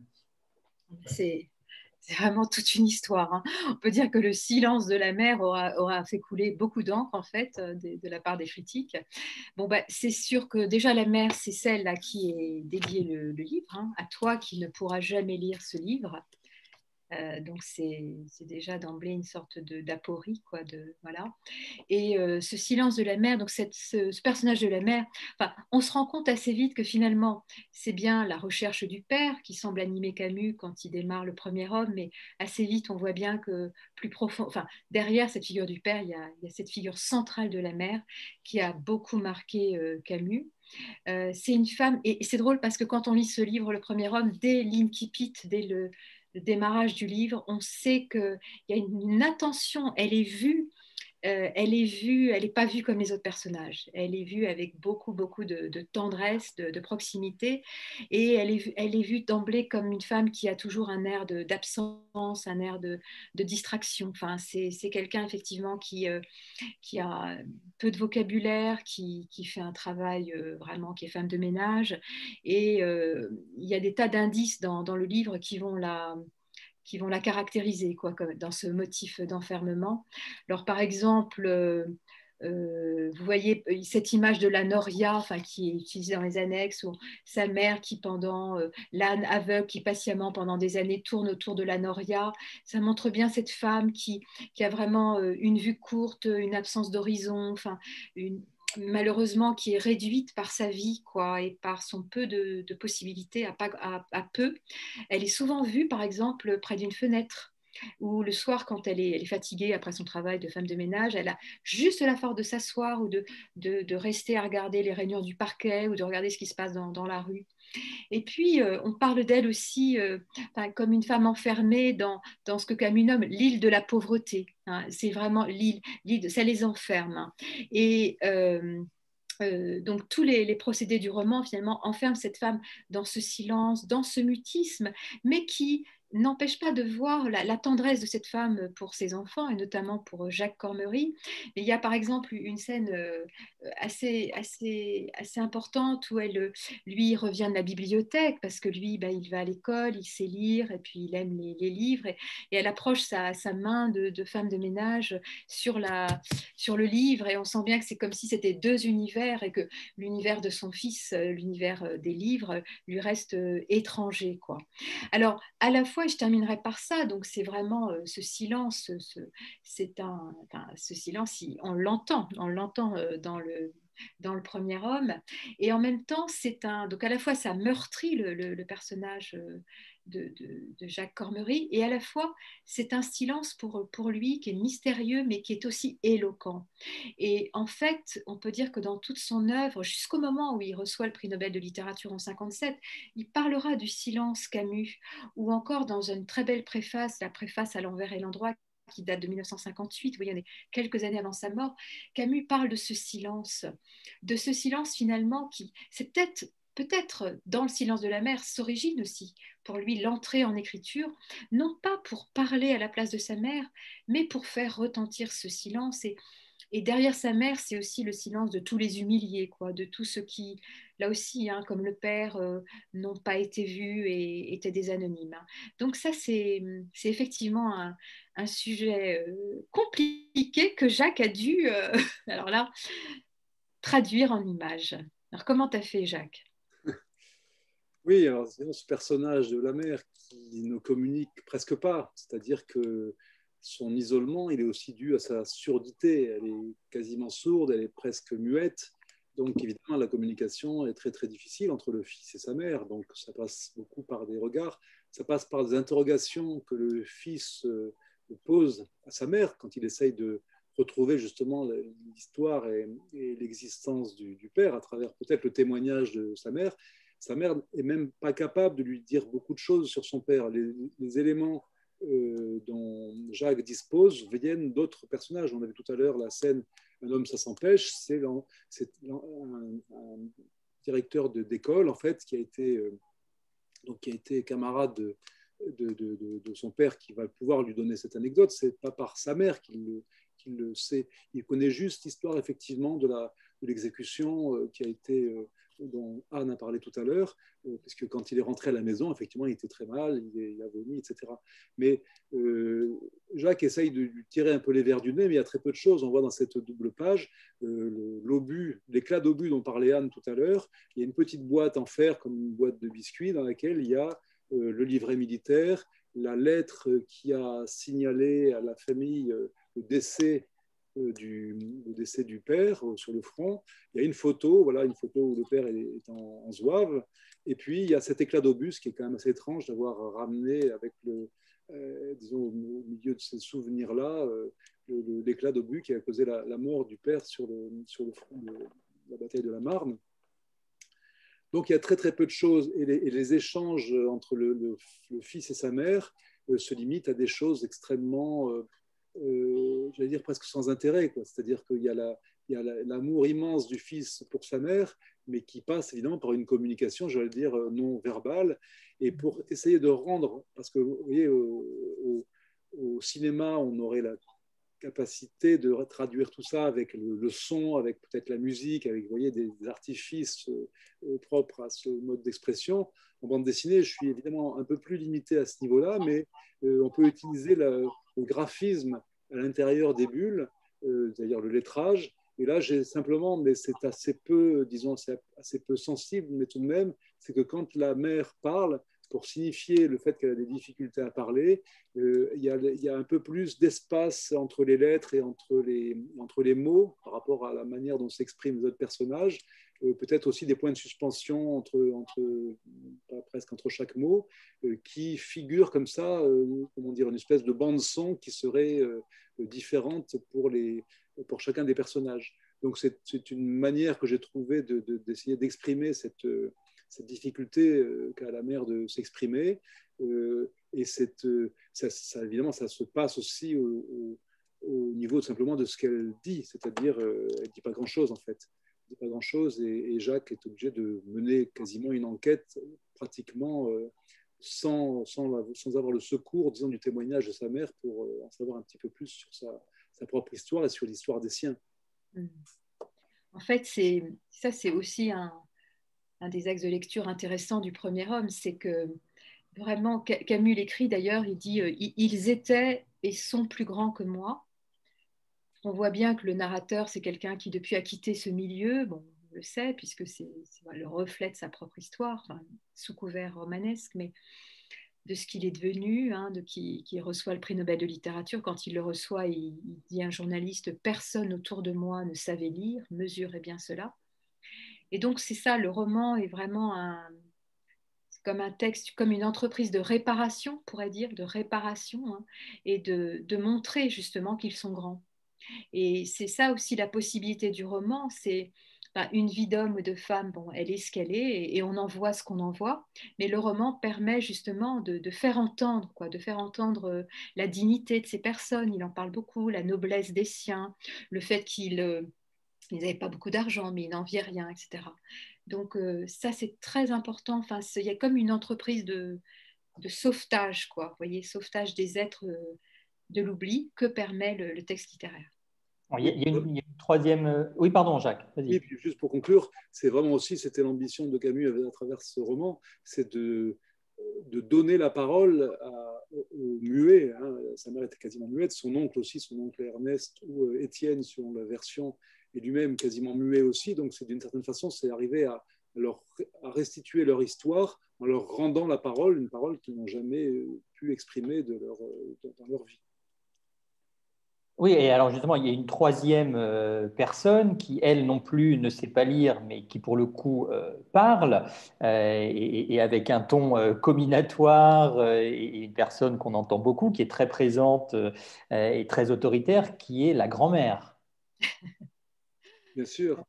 C'est vraiment toute une histoire, hein. On peut dire que le silence de la mère aura fait couler beaucoup d'encre, en fait, de la part des critiques. C'est sûr que déjà la mère, c'est celle à qui est dédié le livre, hein, à toi qui ne pourras jamais lire ce livre. Donc c'est déjà d'emblée une sorte d'aporie, quoi, voilà. Et ce silence de la mère, donc ce personnage de la mère, on se rend compte assez vite que finalement c'est bien la recherche du père qui semble animer Camus quand il démarre le premier homme, mais assez vite on voit bien que plus profond, derrière cette figure du père, il y a cette figure centrale de la mère qui a beaucoup marqué Camus. C'est une femme, et c'est drôle parce que quand on lit ce livre, Le premier homme, dès l'incipit, dès le démarrage du livre, on sait qu'il y a une attention, elle est vue, elle n'est pas vue comme les autres personnages. Elle est vue avec beaucoup, beaucoup de tendresse, de proximité, et elle est vue d'emblée comme une femme qui a toujours un air d'absence, un air de distraction. C'est quelqu'un effectivement qui a peu de vocabulaire, qui fait un travail vraiment, qui est femme de ménage, et il y a des tas d'indices dans le livre qui vont la caractériser, quoi, dans ce motif d'enfermement. Alors, par exemple, Vous voyez cette image de la noria, enfin, qui est utilisée dans les annexes, où sa mère qui l'âne aveugle qui patiemment pendant des années tourne autour de la noria. Ça montre bien cette femme qui a vraiment une vue courte, une absence d'horizon, enfin, malheureusement qui est réduite par sa vie, quoi, et par son peu de possibilités à peu. Elle est souvent vue, par exemple, près d'une fenêtre, ou le soir, quand elle est fatiguée après son travail de femme de ménage, elle a juste la force de s'asseoir ou de rester à regarder les rainures du parquet ou de regarder ce qui se passe dans la rue. Et puis, on parle d'elle aussi comme une femme enfermée dans ce que Camus nomme l'île de la pauvreté. Hein. C'est vraiment l'île, ça les enferme. Hein. Et donc tous les procédés du roman finalement enferment cette femme dans ce silence, dans ce mutisme, mais qui n'empêche pas de voir la tendresse de cette femme pour ses enfants et notamment pour Jacques Cormery. Et il y a par exemple une scène assez importante où lui revient de la bibliothèque parce que lui, il va à l'école, il sait lire et puis il aime les livres et elle approche sa main de femme de ménage sur le livre et on sent bien que c'est comme si c'était deux univers et que l'univers de son fils, l'univers des livres, lui reste étranger, quoi. Alors, à la fois, et je terminerai par ça, donc c'est vraiment ce silence, ce silence, on l'entend dans le premier homme, et en même temps, donc à la fois ça meurtrit le personnage de Jacques Cormery, et à la fois c'est un silence pour lui qui est mystérieux, mais qui est aussi éloquent. Et en fait, on peut dire que dans toute son œuvre, jusqu'au moment où il reçoit le prix Nobel de littérature en 57, il parlera du silence Camus, ou encore dans une très belle préface, la préface à l'envers et l'endroit, qui date de 1958, vous voyez, on est quelques années avant sa mort, Camus parle de ce silence finalement qui, c'est peut-être dans le silence de la mer, s'origine aussi pour lui l'entrée en écriture, non pas pour parler à la place de sa mère, mais pour faire retentir ce silence. Et derrière sa mère, c'est aussi le silence de tous les humiliés, quoi, de tous ceux qui, là aussi, hein, comme le père, n'ont pas été vus et étaient des anonymes. Hein. Donc ça, c'est effectivement un sujet compliqué que Jacques a dû, alors là, traduire en images. Alors comment t'as fait, Jacques? Oui, alors ce personnage de la mère qui ne communique presque pas, c'est-à-dire que son isolement, il est aussi dû à sa surdité. Elle est quasiment sourde, elle est presque muette. Donc évidemment, la communication est très très difficile entre le fils et sa mère. Donc ça passe beaucoup par des regards, ça passe par des interrogations que le fils pose à sa mère quand il essaye de retrouver justement l'histoire et l'existence du père à travers peut-être le témoignage de sa mère. Sa mère n'est même pas capable de lui dire beaucoup de choses sur son père. Les éléments dont Jacques dispose viennent d'autres personnages. On avait tout à l'heure la scène Un homme, ça s'empêche. C'est un directeur d'école, en fait, qui a été camarade de son père qui va pouvoir lui donner cette anecdote. Ce n'est pas par sa mère qu'il le sait. Il connaît juste l'histoire, effectivement, de l'exécution qui a été dont Anne a parlé tout à l'heure, puisque quand il est rentré à la maison, effectivement, il était très mal, il a vomi, etc. Mais Jacques essaye de lui tirer un peu les vers du nez, mais il y a très peu de choses. On voit dans cette double page l'éclat d'obus dont parlait Anne tout à l'heure. Il y a une petite boîte en fer, comme une boîte de biscuits, dans laquelle il y a le livret militaire, la lettre qui a signalé à la famille le décès du père sur le front. Il y a une photo où le père est en zouave. Et puis, il y a cet éclat d'obus qui est quand même assez étrange d'avoir ramené avec disons, au milieu de ces souvenirs-là, l'éclat d'obus qui a causé la mort du père sur le front de la bataille de la Marne. Donc, il y a très, très peu de choses. Et les échanges entre le fils et sa mère se limitent à des choses extrêmement... j'allais dire presque sans intérêt, quoi. C'est-à-dire qu'il y a l'amour immense du fils pour sa mère, mais qui passe évidemment par une communication, j'allais dire, non verbale, et pour essayer de rendre, parce que vous voyez, au cinéma, on aurait la capacité de traduire tout ça avec le son, avec peut-être la musique, avec vous voyez, des artifices propres à ce mode d'expression. En bande dessinée, je suis évidemment un peu plus limité à ce niveau-là, mais on peut utiliser le graphisme à l'intérieur des bulles, c'est-à-dire le lettrage, Et là, j'ai simplement, mais c'est assez peu, disons, c'est assez peu sensible, mais tout de même, c'est que quand la mère parle, pour signifier le fait qu'elle a des difficultés à parler, il y a un peu plus d'espace entre les lettres et entre les mots par rapport à la manière dont s'expriment les autres personnages. Peut-être aussi des points de suspension presque entre chaque mot, qui figurent comme ça, comment dire, une espèce de bande son qui serait différente pour chacun des personnages. Donc c'est une manière que j'ai trouvé d'essayer d'exprimer cette difficulté qu'a la mère de s'exprimer. Et évidemment, ça se passe aussi au niveau simplement de ce qu'elle dit, c'est-à-dire elle ne dit pas grand-chose en fait. Elle dit pas grand-chose et Jacques est obligé de mener quasiment une enquête pratiquement sans avoir le secours, disons, du témoignage de sa mère pour en savoir un petit peu plus sur sa propre histoire et sur l'histoire des siens. En fait, ça c'est aussi un des axes de lecture intéressants du premier homme, c'est que vraiment, Camus l'écrit d'ailleurs, il dit « Ils étaient et sont plus grands que moi ». On voit bien que le narrateur, c'est quelqu'un qui depuis a quitté ce milieu, bon, on le sait, puisque c'est le reflet de sa propre histoire, enfin, sous couvert romanesque, mais de ce qu'il est devenu, qui reçoit le prix Nobel de littérature. Quand il le reçoit, il dit à un journaliste « Personne autour de moi ne savait lire, mesurez bien cela ». Et donc c'est ça, le roman est vraiment comme un texte, comme une entreprise de réparation, on pourrait dire, de réparation, et de montrer justement qu'ils sont grands. Et c'est ça aussi la possibilité du roman, c'est une vie d'homme ou de femme, bon, elle est ce qu'elle est, et on en voit ce qu'on en voit, mais le roman permet justement de faire entendre, de faire entendre la dignité de ces personnes, il en parle beaucoup, la noblesse des siens, le fait qu'ils n'avaient pas beaucoup d'argent, mais ils n'enviaient rien, etc. Donc ça, c'est très important, enfin, il y a comme une entreprise de sauvetage, vous voyez, sauvetage des êtres de l'oubli que permet le texte littéraire. Il y a une troisième. Oui, pardon, Jacques. Oui, puis juste pour conclure, c'est vraiment aussi, c'était l'ambition de Camus à travers ce roman, c'est de donner la parole aux muets. Sa mère était quasiment muette, son oncle aussi, son oncle Ernest ou Étienne, selon la version, est lui-même quasiment muet aussi. Donc, c'est d'une certaine façon, c'est arriver à restituer leur histoire en leur rendant la parole, une parole qu'ils n'ont jamais pu exprimer dans leur vie. Oui, et alors justement, il y a une troisième personne qui, elle non plus, ne sait pas lire, mais qui pour le coup parle, et avec un ton comminatoire, et une personne qu'on entend beaucoup, qui est très présente et très autoritaire, qui est la grand-mère. Bien sûr.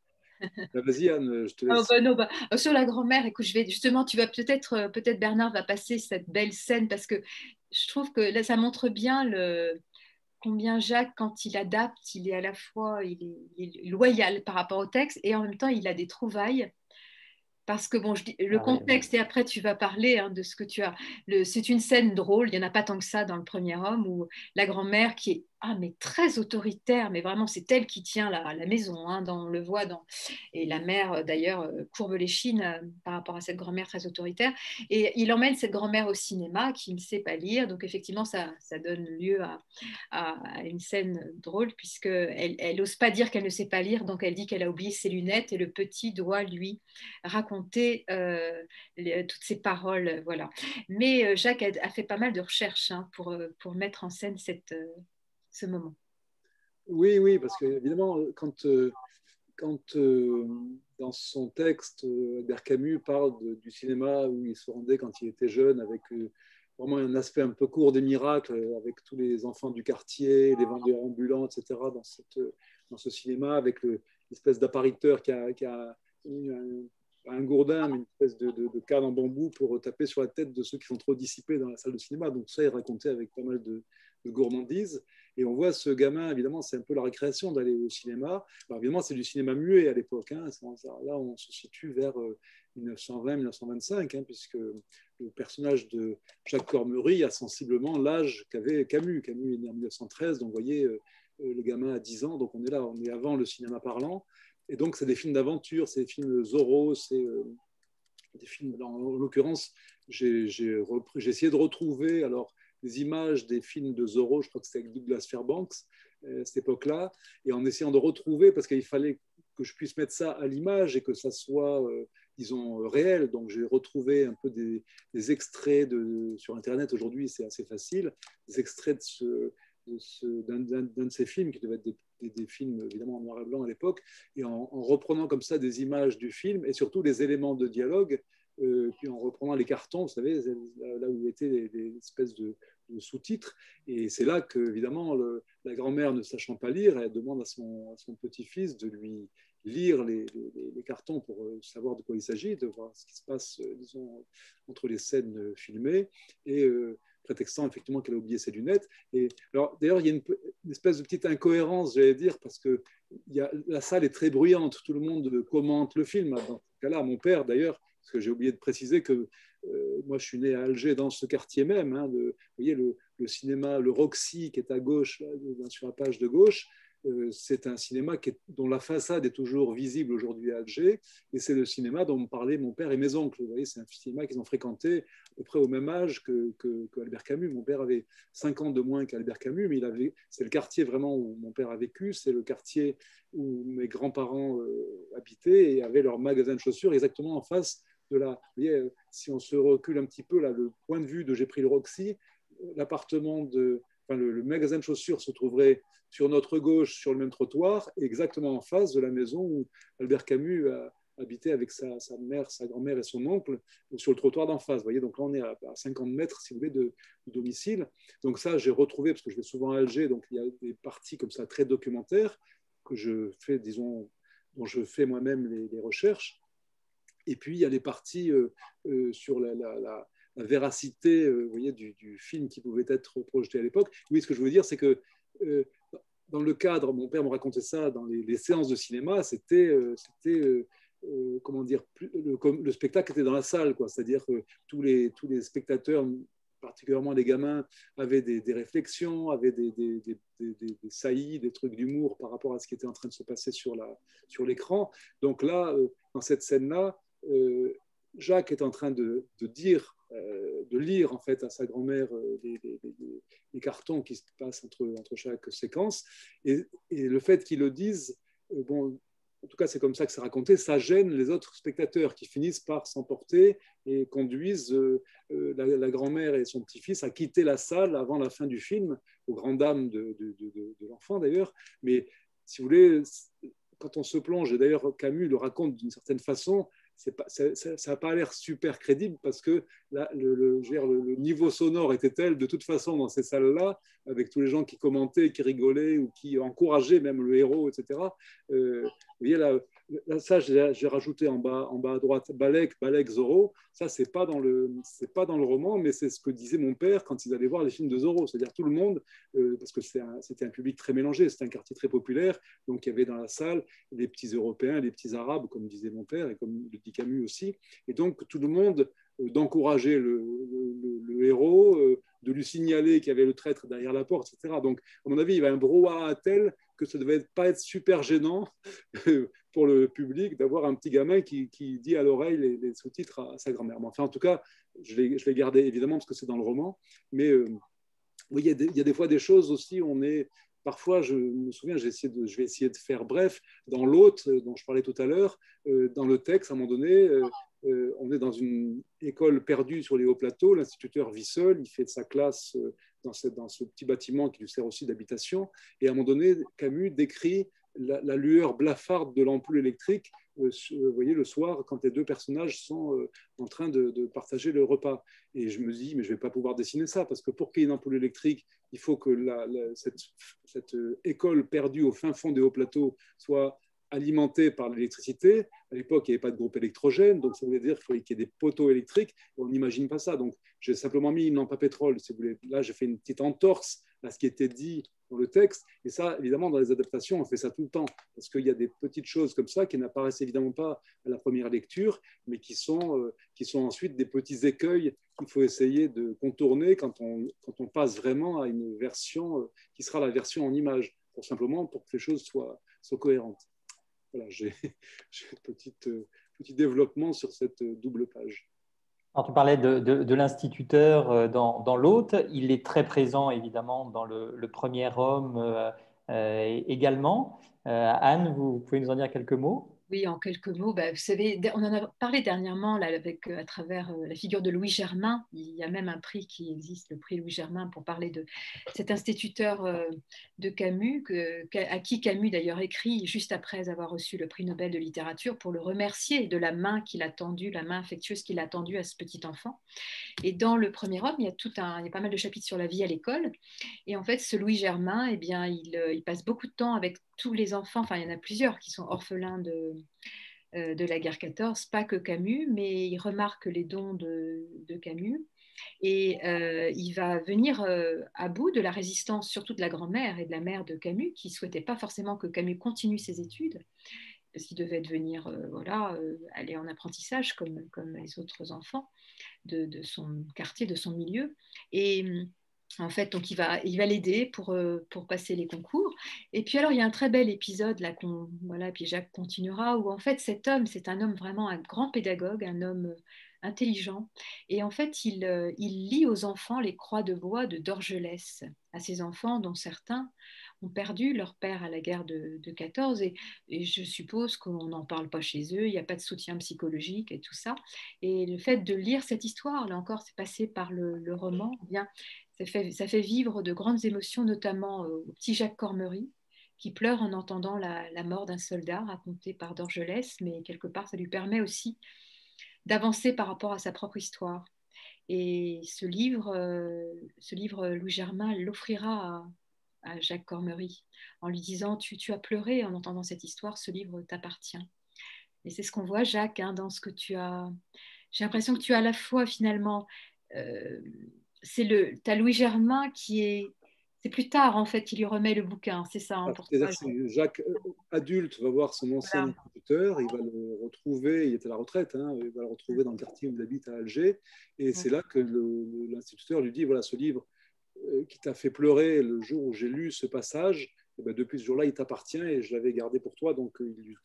Vas-y Anne, je te laisse. Sur la grand-mère, écoute, justement, tu vas peut-être Bernard va passer cette belle scène parce que je trouve que là, ça montre bien combien Jacques, quand il adapte, il est à la fois il est loyal par rapport au texte et en même temps, il a des trouvailles. Parce que bon, le contexte, et après tu vas parler de ce que tu as. C'est une scène drôle, il n'y en a pas tant que ça dans le premier homme, où la grand-mère qui est mais très autoritaire, mais vraiment c'est elle qui tient la maison, on le voit et la mère d'ailleurs courbe l'échine par rapport à cette grand-mère très autoritaire. Et il emmène cette grand-mère au cinéma qui ne sait pas lire, donc effectivement ça donne lieu à une scène drôle puisqu'elle n'ose pas dire qu'elle ne sait pas lire, donc elle dit qu'elle a oublié ses lunettes et le petit doit lui raconter toutes ces paroles, voilà. Mais Jacques a fait pas mal de recherches pour mettre en scène ce moment. Oui, parce que évidemment, quand dans son texte, Albert Camus parle du cinéma où il se rendait quand il était jeune, avec vraiment un aspect un peu court des miracles, avec tous les enfants du quartier, les vendeurs ambulants, etc., dans ce cinéma, avec l'espèce d'appariteur qui a un gourdin, mais une espèce de canne en bambou pour taper sur la tête de ceux qui sont trop dissipés dans la salle de cinéma. Donc ça, il racontait avec pas mal de gourmandise. Et on voit ce gamin, évidemment, c'est un peu la récréation d'aller au cinéma. Alors, évidemment, c'est du cinéma muet à l'époque. Là, on se situe vers 1920-1925, puisque le personnage de Jacques Cormery a sensiblement l'âge qu'avait Camus. Camus est né en 1913, donc vous voyez, le gamin a 10 ans, donc on est là, on est avant le cinéma parlant. Et donc, c'est des films d'aventure, c'est des films Zorro, c'est des films, en l'occurrence, j'ai essayé de retrouver des images des films de Zorro, je crois que c'était avec Douglas Fairbanks, à cette époque-là, et en essayant de retrouver, parce qu'il fallait que je puisse mettre ça à l'image et que ça soit, disons, réel. Donc, j'ai retrouvé un peu des extraits sur Internet. Aujourd'hui, c'est assez facile. Des extraits d'un de ces films, qui devaient être des films évidemment en noir et blanc à l'époque, et en reprenant comme ça des images du film et surtout les éléments de dialogue, puis en reprenant les cartons, vous savez, là où étaient des espèces de sous-titres. Et c'est là que, évidemment, la grand-mère, ne sachant pas lire, elle demande à son petit-fils de lui lire les cartons pour savoir de quoi il s'agit, de voir ce qui se passe, disons, entre les scènes filmées, et prétextant effectivement qu'elle a oublié ses lunettes. Et alors, d'ailleurs, il y a une espèce de petite incohérence, j'allais dire, parce que la salle est très bruyante, tout le monde commente le film. Dans ce cas-là, mon père, d'ailleurs, parce que j'ai oublié de préciser que moi, je suis né à Alger, dans ce quartier même. Hein, vous voyez, le cinéma, le Roxy, qui est à gauche, là, sur la page de gauche, c'est un cinéma dont la façade est toujours visible aujourd'hui à Alger, et c'est le cinéma dont me parlaient mon père et mes oncles. Vous voyez, c'est un cinéma qu'ils ont fréquenté à peu près au même âge qu'Albert Camus. Mon père avait 5 ans de moins qu'Albert Camus, mais c'est le quartier vraiment où mon père a vécu, c'est le quartier où mes grands-parents habitaient et avaient leur magasin de chaussures exactement en face de la... Vous voyez, si on se recule un petit peu, là, le point de vue de J'ai pris le Roxy, l'appartement le magasin de chaussures se trouverait sur notre gauche, sur le même trottoir, exactement en face de la maison où Albert Camus a habité avec sa mère, sa grand-mère et son oncle, sur le trottoir d'en face. Vous voyez, donc là, on est à 50 mètres, si vous voulez, du domicile. Donc ça, j'ai retrouvé, parce que je vais souvent à Alger, donc il y a des parties comme ça très documentaires que je fais, disons, dont je fais moi-même les recherches. Et puis, il y a les parties sur la véracité, vous voyez, du film qui pouvait être projeté à l'époque. Oui, ce que je veux dire, c'est que dans le cadre, mon père me racontait ça, dans les séances de cinéma, c'était comment dire, le spectacle était dans la salle, quoi. C'est-à-dire que tous les spectateurs, particulièrement les gamins, avaient des réflexions, avaient des saillies, des trucs d'humour par rapport à ce qui était en train de se passer sur l'écran. Donc là, dans cette scène-là, Jacques est en train de lire en fait à sa grand-mère les cartons qui se passent entre chaque séquence, et le fait qu'il le dise, bon, en tout cas c'est comme ça que c'est raconté, ça gêne les autres spectateurs qui finissent par s'emporter et conduisent la grand-mère et son petit-fils à quitter la salle avant la fin du film, aux grandes dames de l'enfant d'ailleurs. Mais si vous voulez, quand on se plonge, et d'ailleurs Camus le raconte d'une certaine façon, ça n'a pas l'air super crédible, parce que là, le niveau sonore était tel, de toute façon, dans ces salles-là, avec tous les gens qui commentaient, qui rigolaient ou qui encourageaient même le héros, etc. Vous voyez, là, ça, j'ai rajouté en bas à droite, Balek, Zorro. Ça, c'est pas dans le roman, mais c'est ce que disait mon père quand ils allaient voir les films de Zorro. C'est-à-dire tout le monde, parce que c'était un public très mélangé, c'était un quartier très populaire, donc il y avait dans la salle les petits Européens, les petits Arabes, comme disait mon père, et comme le dit Camus aussi. Et donc, tout le monde d'encourager le héros, de lui signaler qu'il y avait le traître derrière la porte, etc. Donc, à mon avis, il y avait un brouhaha tel que ça ne devait pas être super gênant pour le public d'avoir un petit gamin qui dit à l'oreille les sous-titres à sa grand-mère. Enfin, en tout cas, je l'ai gardé évidemment parce que c'est dans le roman, mais oui, il y a des fois des choses aussi, parfois, je me souviens, je vais essayer de faire bref. Dans l'hôte, dont je parlais tout à l'heure, dans le texte, à un moment donné, on est dans une école perdue sur les hauts plateaux. L'instituteur vit seul, il fait de sa classe dans ce petit bâtiment qui lui sert aussi d'habitation. Et à un moment donné, Camus décrit la lueur blafarde de l'ampoule électrique, vous voyez, le soir, quand les deux personnages sont en train de partager le repas. Et je me dis, mais je ne vais pas pouvoir dessiner ça, parce que pour qu'il y ait une ampoule électrique, il faut que cette école perdue au fin fond des hauts plateaux soit alimentée par l'électricité. À l'époque, il n'y avait pas de groupe électrogène, donc ça voulait dire qu'il fallait qu'il y ait des poteaux électriques. On n'imagine pas ça. Donc, j'ai simplement mis une lampe à pétrole, si vous voulez. Là, j'ai fait une petite entorse à ce qui était dit dans le texte. Et ça, évidemment, dans les adaptations, on fait ça tout le temps, parce qu'il y a des petites choses comme ça qui n'apparaissent évidemment pas à la première lecture, mais qui sont ensuite des petits écueils qu'il faut essayer de contourner quand on passe vraiment à une version qui sera la version en image, simplement pour que les choses soient cohérentes. Voilà, j'ai un petit développement sur cette double page. Alors, tu parlais de l'instituteur dans l'hôte. Il est très présent, évidemment, dans le premier homme, également. Anne, vous pouvez nous en dire quelques mots? Oui, en quelques mots, vous savez, on en a parlé dernièrement là, à travers la figure de Louis Germain. Il y a même un prix qui existe, le prix Louis Germain, pour parler de cet instituteur de Camus, à qui Camus d'ailleurs écrit juste après avoir reçu le prix Nobel de littérature pour le remercier de la main qu'il a tendue, la main affectueuse qu'il a tendue à ce petit enfant. Et dans Le Premier Homme, il y a pas mal de chapitres sur la vie à l'école. Et en fait, ce Louis Germain, eh bien, il passe beaucoup de temps avec tous les enfants. Enfin, il y en a plusieurs qui sont orphelins de la guerre 14, pas que Camus, mais il remarque les dons de Camus. Et il va venir à bout de la résistance, surtout de la grand-mère et de la mère de Camus, qui ne souhaitait pas forcément que Camus continue ses études, parce qu'il devait devenir, aller en apprentissage comme les autres enfants de son quartier, de son milieu. Et en fait, donc il va l'aider pour passer les concours. Et puis alors, il y a un très bel épisode, là, puis Jacques continuera, où en fait, cet homme, c'est un homme vraiment un grand pédagogue, un homme intelligent. Et en fait, il lit aux enfants les croix de bois de Dorgelès, à ces enfants dont certains ont perdu leur père à la guerre de 14, et je suppose qu'on n'en parle pas chez eux, il n'y a pas de soutien psychologique et tout ça. Et le fait de lire cette histoire, là encore, c'est passé par le roman, eh bien, ça fait vivre de grandes émotions, notamment au petit Jacques Cormery, qui pleure en entendant la mort d'un soldat racontée par Dorgelès, mais quelque part, ça lui permet aussi d'avancer par rapport à sa propre histoire. Et ce livre, Louis Germain l'offrira à Jacques Cormery en lui disant tu as pleuré en entendant cette histoire, ce livre t'appartient. Et c'est ce qu'on voit, Jacques, hein, dans ce que tu as. J'ai l'impression que tu as à la fois finalement. T'as Louis Germain qui est. C'est plus tard en fait qu'il lui remet le bouquin, c'est ça hein, pour toi. C'est-à-dire que Jacques, adulte, va voir son ancien instituteur, il va le retrouver, il était à la retraite, hein, il va le retrouver dans le quartier où il habite à Alger, et c'est là que l'instituteur lui dit, voilà, ce livre qui t'a fait pleurer le jour où j'ai lu ce passage, et ben, depuis ce jour-là, il t'appartient et je l'avais gardé pour toi, donc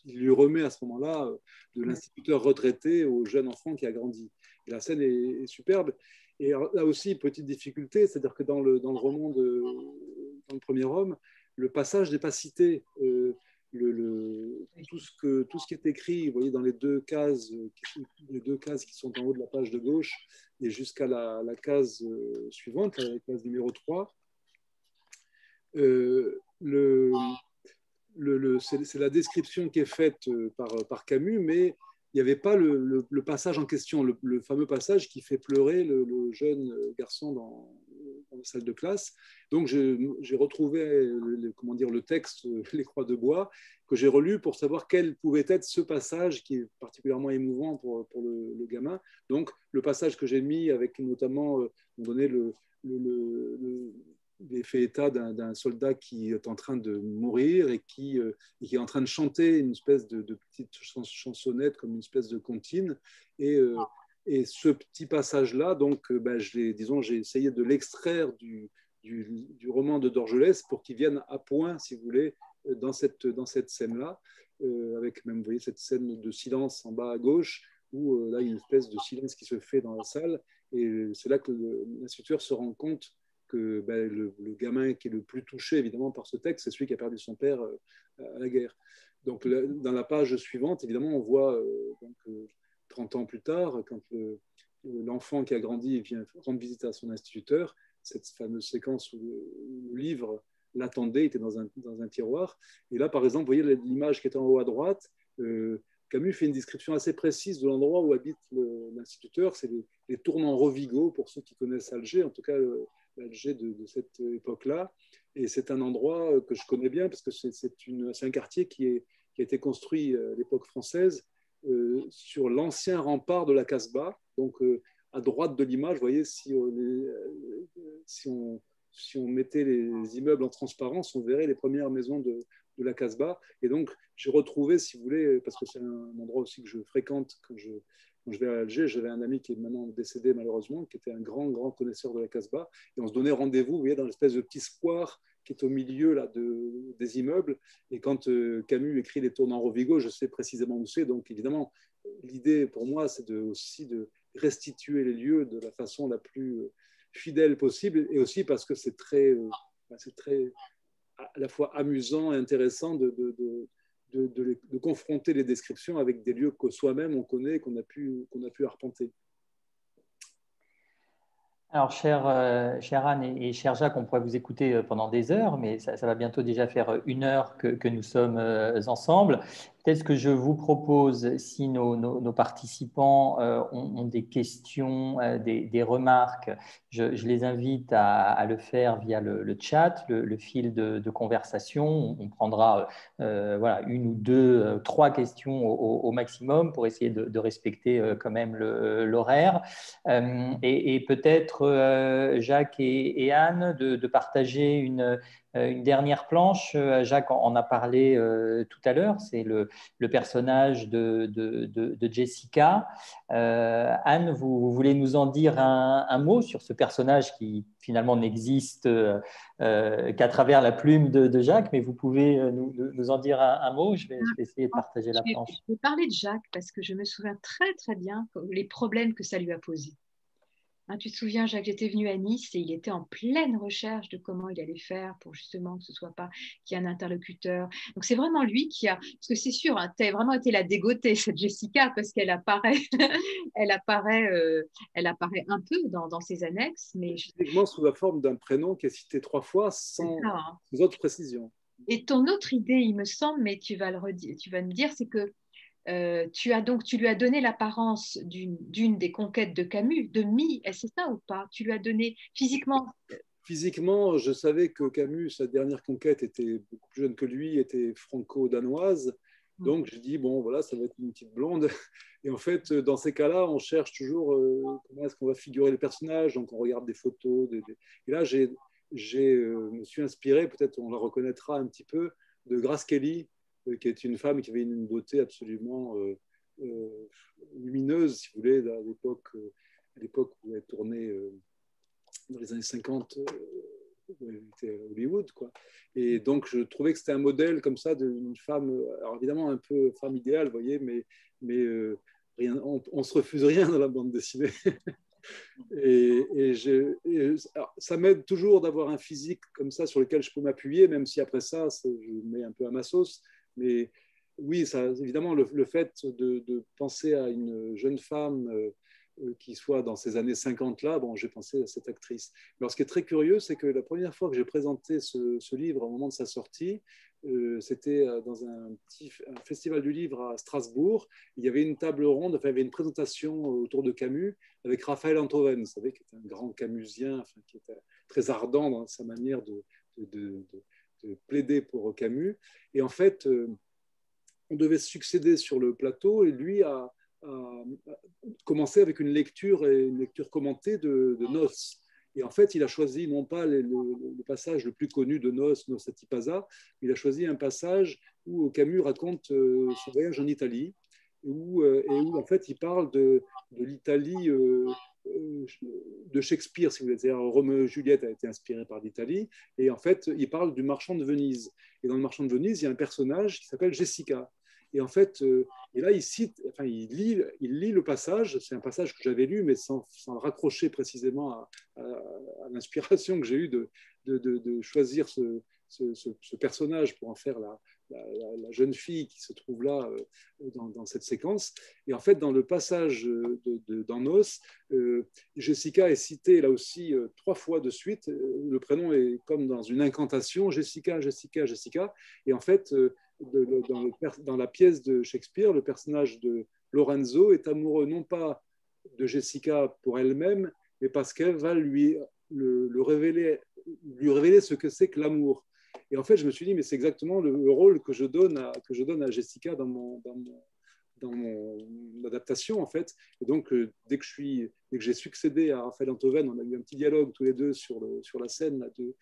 il lui remet à ce moment-là de l'instituteur retraité au jeune enfant qui a grandi. Et la scène est superbe. Et là aussi, petite difficulté, c'est-à-dire que dans le roman dans Le Premier Homme, le passage n'est pas cité. Tout ce qui est écrit, vous voyez, dans les deux cases qui sont en haut de la page de gauche et jusqu'à la case suivante, la case numéro 3, c'est la description qui est faite par Camus, mais il n'y avait pas le passage en question, le fameux passage qui fait pleurer le jeune garçon dans la salle de classe. Donc j'ai retrouvé le texte, les croix de bois, que j'ai relu pour savoir quel pouvait être ce passage qui est particulièrement émouvant pour le gamin. Donc le passage que j'ai mis avec notamment donné il fait état d'un soldat qui est en train de mourir et qui est en train de chanter une espèce de petite chansonnette comme une espèce de comptine. Et ce petit passage-là, donc, j'ai essayé de l'extraire du roman de Dorgelès pour qu'il vienne à point, si vous voulez, dans cette scène-là, avec même, vous voyez, cette scène de silence en bas à gauche, où là, il y a une espèce de silence qui se fait dans la salle. Et c'est là que l'instituteur se rend compte que le gamin qui est le plus touché évidemment par ce texte, c'est celui qui a perdu son père à la guerre. Donc dans la page suivante, évidemment, on voit 30 ans plus tard, quand l'enfant qui a grandi vient rendre visite à son instituteur, cette fameuse séquence où le livre l'attendait, était dans un tiroir. Et là, par exemple, vous voyez l'image qui est en haut à droite, Camus fait une description assez précise de l'endroit où habite l'instituteur. C'est les tournants Rovigo, pour ceux qui connaissent Alger, en tout cas l'Alger de cette époque-là. Et c'est un endroit que je connais bien parce que c'est un quartier qui a été construit à l'époque française sur l'ancien rempart de la Casbah. Donc, à droite de l'image, vous voyez, si on mettait les immeubles en transparence, on verrait les premières maisons de la Casbah. Et donc, j'ai retrouvé, si vous voulez, parce que c'est un endroit aussi que je fréquente quand je vais à Alger, j'avais un ami qui est maintenant décédé malheureusement, qui était un grand, grand connaisseur de la Casbah. Et on se donnait rendez-vous, vous voyez, dans l'espèce de petit square qui est au milieu là, des immeubles. Et quand Camus écrit Les Tournants Rovigo, je sais précisément où c'est. Donc, évidemment, l'idée pour moi, c'est aussi de restituer les lieux de la façon la plus fidèle possible. Et aussi parce que c'est très à la fois amusant et intéressant de confronter les descriptions avec des lieux que soi-même on connaît et qu'on a pu arpenter. Alors, cher Anne et cher Jacques, on pourrait vous écouter pendant des heures, mais ça va bientôt déjà faire 1 heure que nous sommes ensemble. Peut-être ce que je vous propose, si nos participants ont des questions, des remarques, je les invite à le faire via le chat, le fil de conversation. On prendra voilà, 1 ou 2, 3 questions au maximum pour essayer de respecter quand même l'horaire. Et peut-être, Jacques et Anne, de partager une dernière planche. Jacques en a parlé tout à l'heure, c'est le personnage de Jessica. Anne, vous voulez nous en dire un mot sur ce personnage qui finalement n'existe qu'à travers la plume de Jacques, mais vous pouvez nous en dire un mot. Je vais essayer de partager la planche. Je vais parler de Jacques parce que je me souviens très très bien les problèmes que ça lui a posés. Hein, tu te souviens, Jacques, j'étais venue à Nice et il était en pleine recherche de comment il allait faire pour justement que ce soit pas qu'il y ait un interlocuteur. Donc c'est vraiment lui qui a, parce que c'est sûr, hein, tu as vraiment été la dégoûtée, cette Jessica, parce qu'elle apparaît, elle apparaît un peu dans ses annexes, mais effectivement sous la forme d'un prénom qui est cité 3 fois sans autre précision. Et ton autre idée, il me semble, mais tu vas me dire, c'est que tu lui as donné l'apparence d'une des conquêtes de Camus, de Mie, c'est ça ou pas? Tu lui as donné physiquement? Physiquement, je savais que Camus, sa dernière conquête, était beaucoup plus jeune que lui, était franco-danoise. Donc, j'ai dit, bon, voilà, ça va être une petite blonde. Et en fait, dans ces cas-là, on cherche toujours comment est-ce qu'on va figurer le personnage. Donc, on regarde des photos. Et là, me suis inspiré, peut-être on la reconnaîtra un petit peu, de Grace Kelly, qui est une femme qui avait une beauté absolument lumineuse, si vous voulez, à l'époque où elle tournait dans les années 50, où elle était à Hollywood, quoi. Et donc, je trouvais que c'était un modèle comme ça d'une femme, alors évidemment un peu femme idéale, vous voyez, mais rien, on se refuse rien dans la bande dessinée. Alors, ça m'aide toujours d'avoir un physique comme ça sur lequel je peux m'appuyer, même si après ça, je mets un peu à ma sauce. Mais oui, ça, évidemment, le fait de penser à une jeune femme qui soit dans ces années 50-là, bon, j'ai pensé à cette actrice. Mais alors, ce qui est très curieux, c'est que la première fois que j'ai présenté ce livre au moment de sa sortie, c'était dans un festival du livre à Strasbourg. Il y avait une table ronde, enfin, il y avait une présentation autour de Camus avec Raphaël Enthoven, vous savez, qui est un grand camusien, enfin, qui était très ardent dans sa manière de plaider pour Camus. Et en fait, on devait se succéder sur le plateau et lui a commencé avec une lecture commentée de Noce. Et en fait, il a choisi non pas le passage le plus connu de Noce à Tipaza, il a choisi un passage où Camus raconte son voyage en Italie, et où en fait il parle de l'Italie de Shakespeare, si vous voulez. C'est-à-dire Roméo et Juliette a été inspiré par l'Italie, et en fait il parle du marchand de Venise. Et dans le marchand de Venise, il y a un personnage qui s'appelle Jessica. Et en fait, et là, il lit le passage. C'est un passage que j'avais lu, mais sans le raccrocher précisément à l'inspiration que j'ai eue de choisir ce personnage pour en faire la jeune fille qui se trouve là dans cette séquence. Et en fait, dans le passage dans Noce, Jessica est citée là aussi 3 fois de suite. Le prénom est comme dans une incantation, Jessica, Jessica, Jessica. Et en fait, dans la pièce de Shakespeare, le personnage de Lorenzo est amoureux non pas de Jessica pour elle-même, mais parce qu'elle va lui révéler ce que c'est que l'amour. Et en fait, je me suis dit, mais c'est exactement le rôle que je donne à Jessica dans mon adaptation, en fait. Et donc, dès que j'ai succédé à Raphaël Enthoven, on a eu un petit dialogue tous les deux sur la scène là, de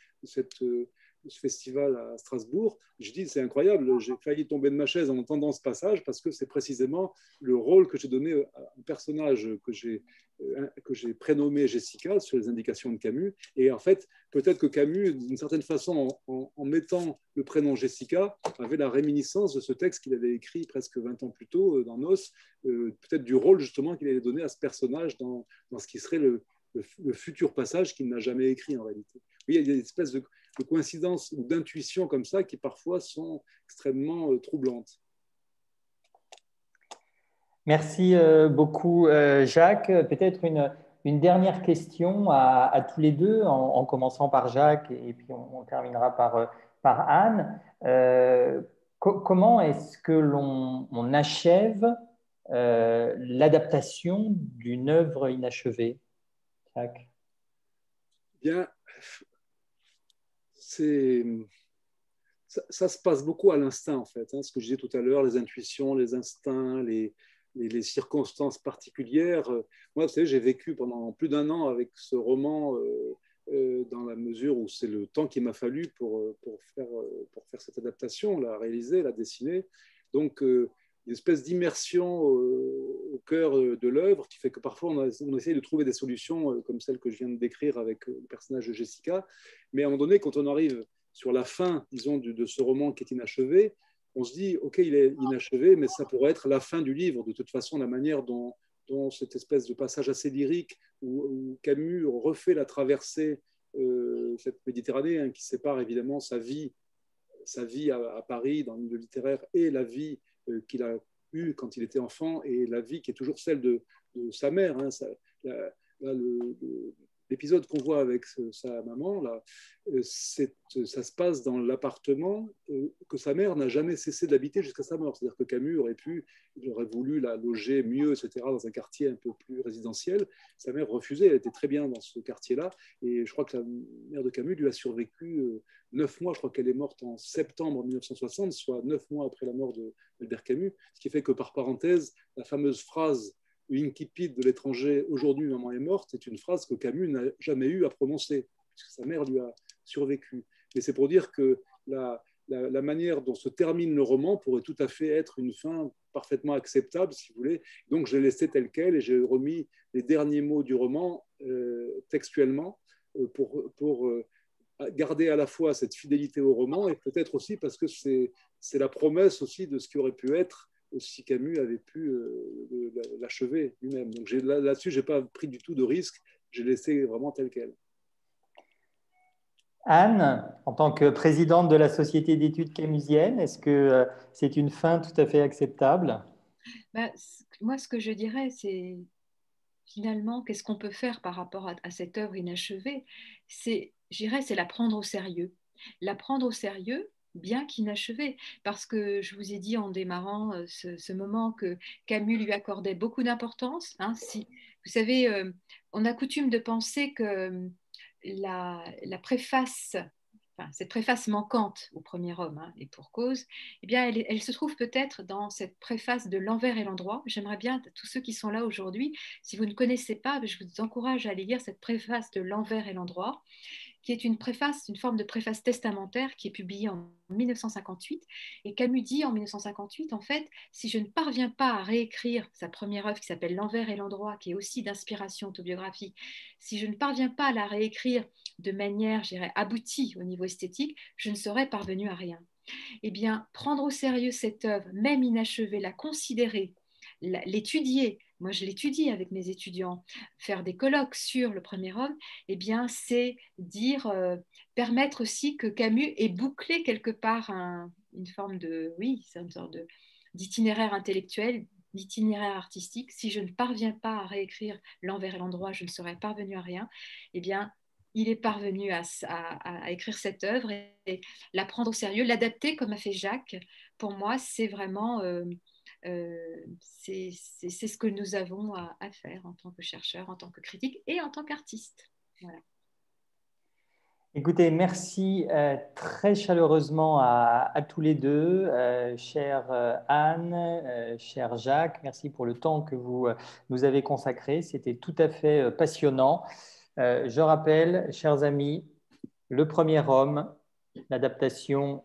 ce festival à Strasbourg. Je dis, c'est incroyable, j'ai failli tomber de ma chaise en entendant ce passage parce que c'est précisément le rôle que j'ai donné à un personnage que j'ai prénommé Jessica sur les indications de Camus. Et en fait, peut-être que Camus, d'une certaine façon, en mettant le prénom Jessica, avait la réminiscence de ce texte qu'il avait écrit presque 20 ans plus tôt dans Noce, peut-être du rôle justement qu'il avait donné à ce personnage dans ce qui serait le futur passage qu'il n'a jamais écrit en réalité. Oui, il y a une espèce coïncidences ou d'intuitions comme ça qui parfois sont extrêmement troublantes. Merci beaucoup, Jacques. Peut-être une dernière question à tous les deux, en commençant par Jacques et puis on terminera par Anne. Comment est-ce que l'on achève l'adaptation d'une œuvre inachevée, Jacques? Bien, ça se passe beaucoup à l'instinct, en fait. Hein, ce que je disais tout à l'heure, les intuitions, les instincts, les circonstances particulières. Moi, vous savez, j'ai vécu pendant plus d'un an avec ce roman dans la mesure où c'est le temps qu'il m'a fallu pour faire cette adaptation, la réaliser, la dessiner. Donc, une espèce d'immersion au cœur de l'œuvre qui fait que parfois on essaye de trouver des solutions comme celle que je viens de décrire avec le personnage de Jessica. Mais à un moment donné, quand on arrive sur la fin, disons, de ce roman qui est inachevé, on se dit, OK, il est inachevé, mais ça pourrait être la fin du livre. De toute façon, la manière dont cette espèce de passage assez lyrique où Camus refait la traversée, cette Méditerranée, hein, qui sépare évidemment sa vie à Paris dans le milieu littéraire et la vie qu'il a eue quand il était enfant et la vie qui est toujours celle de sa mère. Hein. L'épisode qu'on voit avec sa maman, là, ça se passe dans l'appartement que sa mère n'a jamais cessé d'habiter jusqu'à sa mort. C'est-à-dire que Camus il aurait voulu la loger mieux, etc., dans un quartier un peu plus résidentiel. Sa mère refusait, elle était très bien dans ce quartier-là. Et je crois que la mère de Camus lui a survécu 9 mois. Je crois qu'elle est morte en septembre 1960, soit 9 mois après la mort d'Albert Camus. Ce qui fait que, par parenthèse, la fameuse phrase l'incipit de l'étranger, aujourd'hui maman est morte, c'est une phrase que Camus n'a jamais eu à prononcer, puisque sa mère lui a survécu. Mais c'est pour dire que la manière dont se termine le roman pourrait tout à fait être une fin parfaitement acceptable, si vous voulez. Donc je l'ai laissé tel quel et j'ai remis les derniers mots du roman textuellement pour garder à la fois cette fidélité au roman et peut-être aussi parce que c'est la promesse aussi de ce qui aurait pu être si Camus avait pu l'achever lui-même. Donc là-dessus, je n'ai pas pris du tout de risque, j'ai laissé vraiment tel quel. Anne, en tant que présidente de la Société d'études camusiennes, est-ce que c'est une fin tout à fait acceptable? Moi, ce que je dirais, c'est finalement, qu'est-ce qu'on peut faire par rapport à cette œuvre inachevée? Je dirais, c'est la prendre au sérieux. La prendre au sérieux, bien qu'inachevée, parce que je vous ai dit en démarrant ce moment que Camus lui accordait beaucoup d'importance. Hein, vous savez, on a coutume de penser que la préface, enfin, cette préface manquante au premier homme, hein, et pour cause, eh bien, elle se trouve peut-être dans cette préface de L'Envers et l'Endroit. J'aimerais bien, tous ceux qui sont là aujourd'hui, si vous ne connaissez pas, je vous encourage à aller lire cette préface de L'Envers et l'Endroit, qui est une préface, une forme de préface testamentaire qui est publiée en 1958. Et Camus dit en 1958, en fait, si je ne parviens pas à réécrire sa première œuvre qui s'appelle L'Envers et l'Endroit, qui est aussi d'inspiration autobiographique, si je ne parviens pas à la réécrire de manière, je dirais, aboutie au niveau esthétique, je ne serais parvenu à rien. Eh bien, prendre au sérieux cette œuvre, même inachevée, la considérer, l'étudier, moi je l'étudie avec mes étudiants, faire des colloques sur le premier homme, eh bien c'est dire, permettre aussi que Camus ait bouclé quelque part une forme de, oui, c'est une sorte d'itinéraire intellectuel, d'itinéraire artistique. Si je ne parviens pas à réécrire L'Envers et l'Endroit, je ne serais parvenu à rien. Eh bien, il est parvenu à écrire cette œuvre et la prendre au sérieux, l'adapter comme a fait Jacques. Pour moi, c'est vraiment c'est ce que nous avons à faire en tant que chercheurs, en tant que critiques et en tant qu'artistes. Voilà. Écoutez, merci très chaleureusement à tous les deux, chère Anne, cher Jacques. Merci pour le temps que vous nous avez consacré. C'était tout à fait passionnant. Je rappelle, chers amis, Le Premier Homme, l'adaptation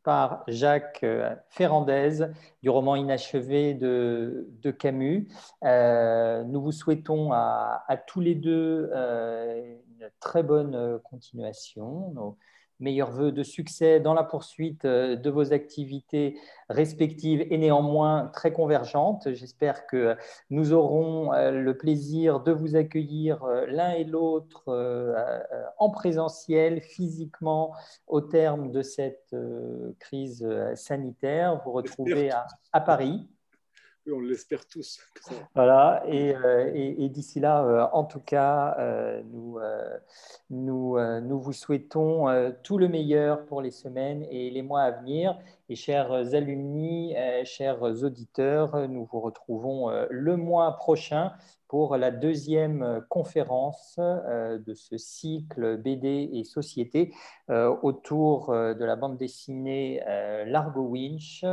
par Jacques Ferrandez du roman inachevé de Camus. Nous vous souhaitons à tous les deux une très bonne continuation. meilleurs vœux de succès dans la poursuite de vos activités respectives et néanmoins très convergentes. J'espère que nous aurons le plaisir de vous accueillir l'un et l'autre en présentiel, physiquement, au terme de cette crise sanitaire. Vous retrouvez à Paris. Oui, on l'espère tous. Voilà, et d'ici là, en tout cas, nous vous souhaitons tout le meilleur pour les semaines et les mois à venir. Et chers alumni, chers auditeurs, nous vous retrouvons le mois prochain pour la deuxième conférence de ce cycle BD et société autour de la bande dessinée Largo Winch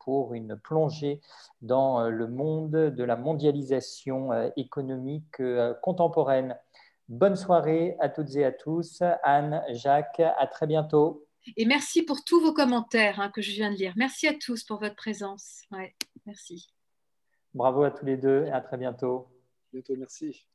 pour une plongée dans le monde de la mondialisation économique contemporaine. Bonne soirée à toutes et à tous. Anne, Jacques, à très bientôt. Et merci pour tous vos commentaires que je viens de lire. Merci à tous pour votre présence. Ouais, merci. Bravo à tous les deux et à très bientôt. Bientôt, merci.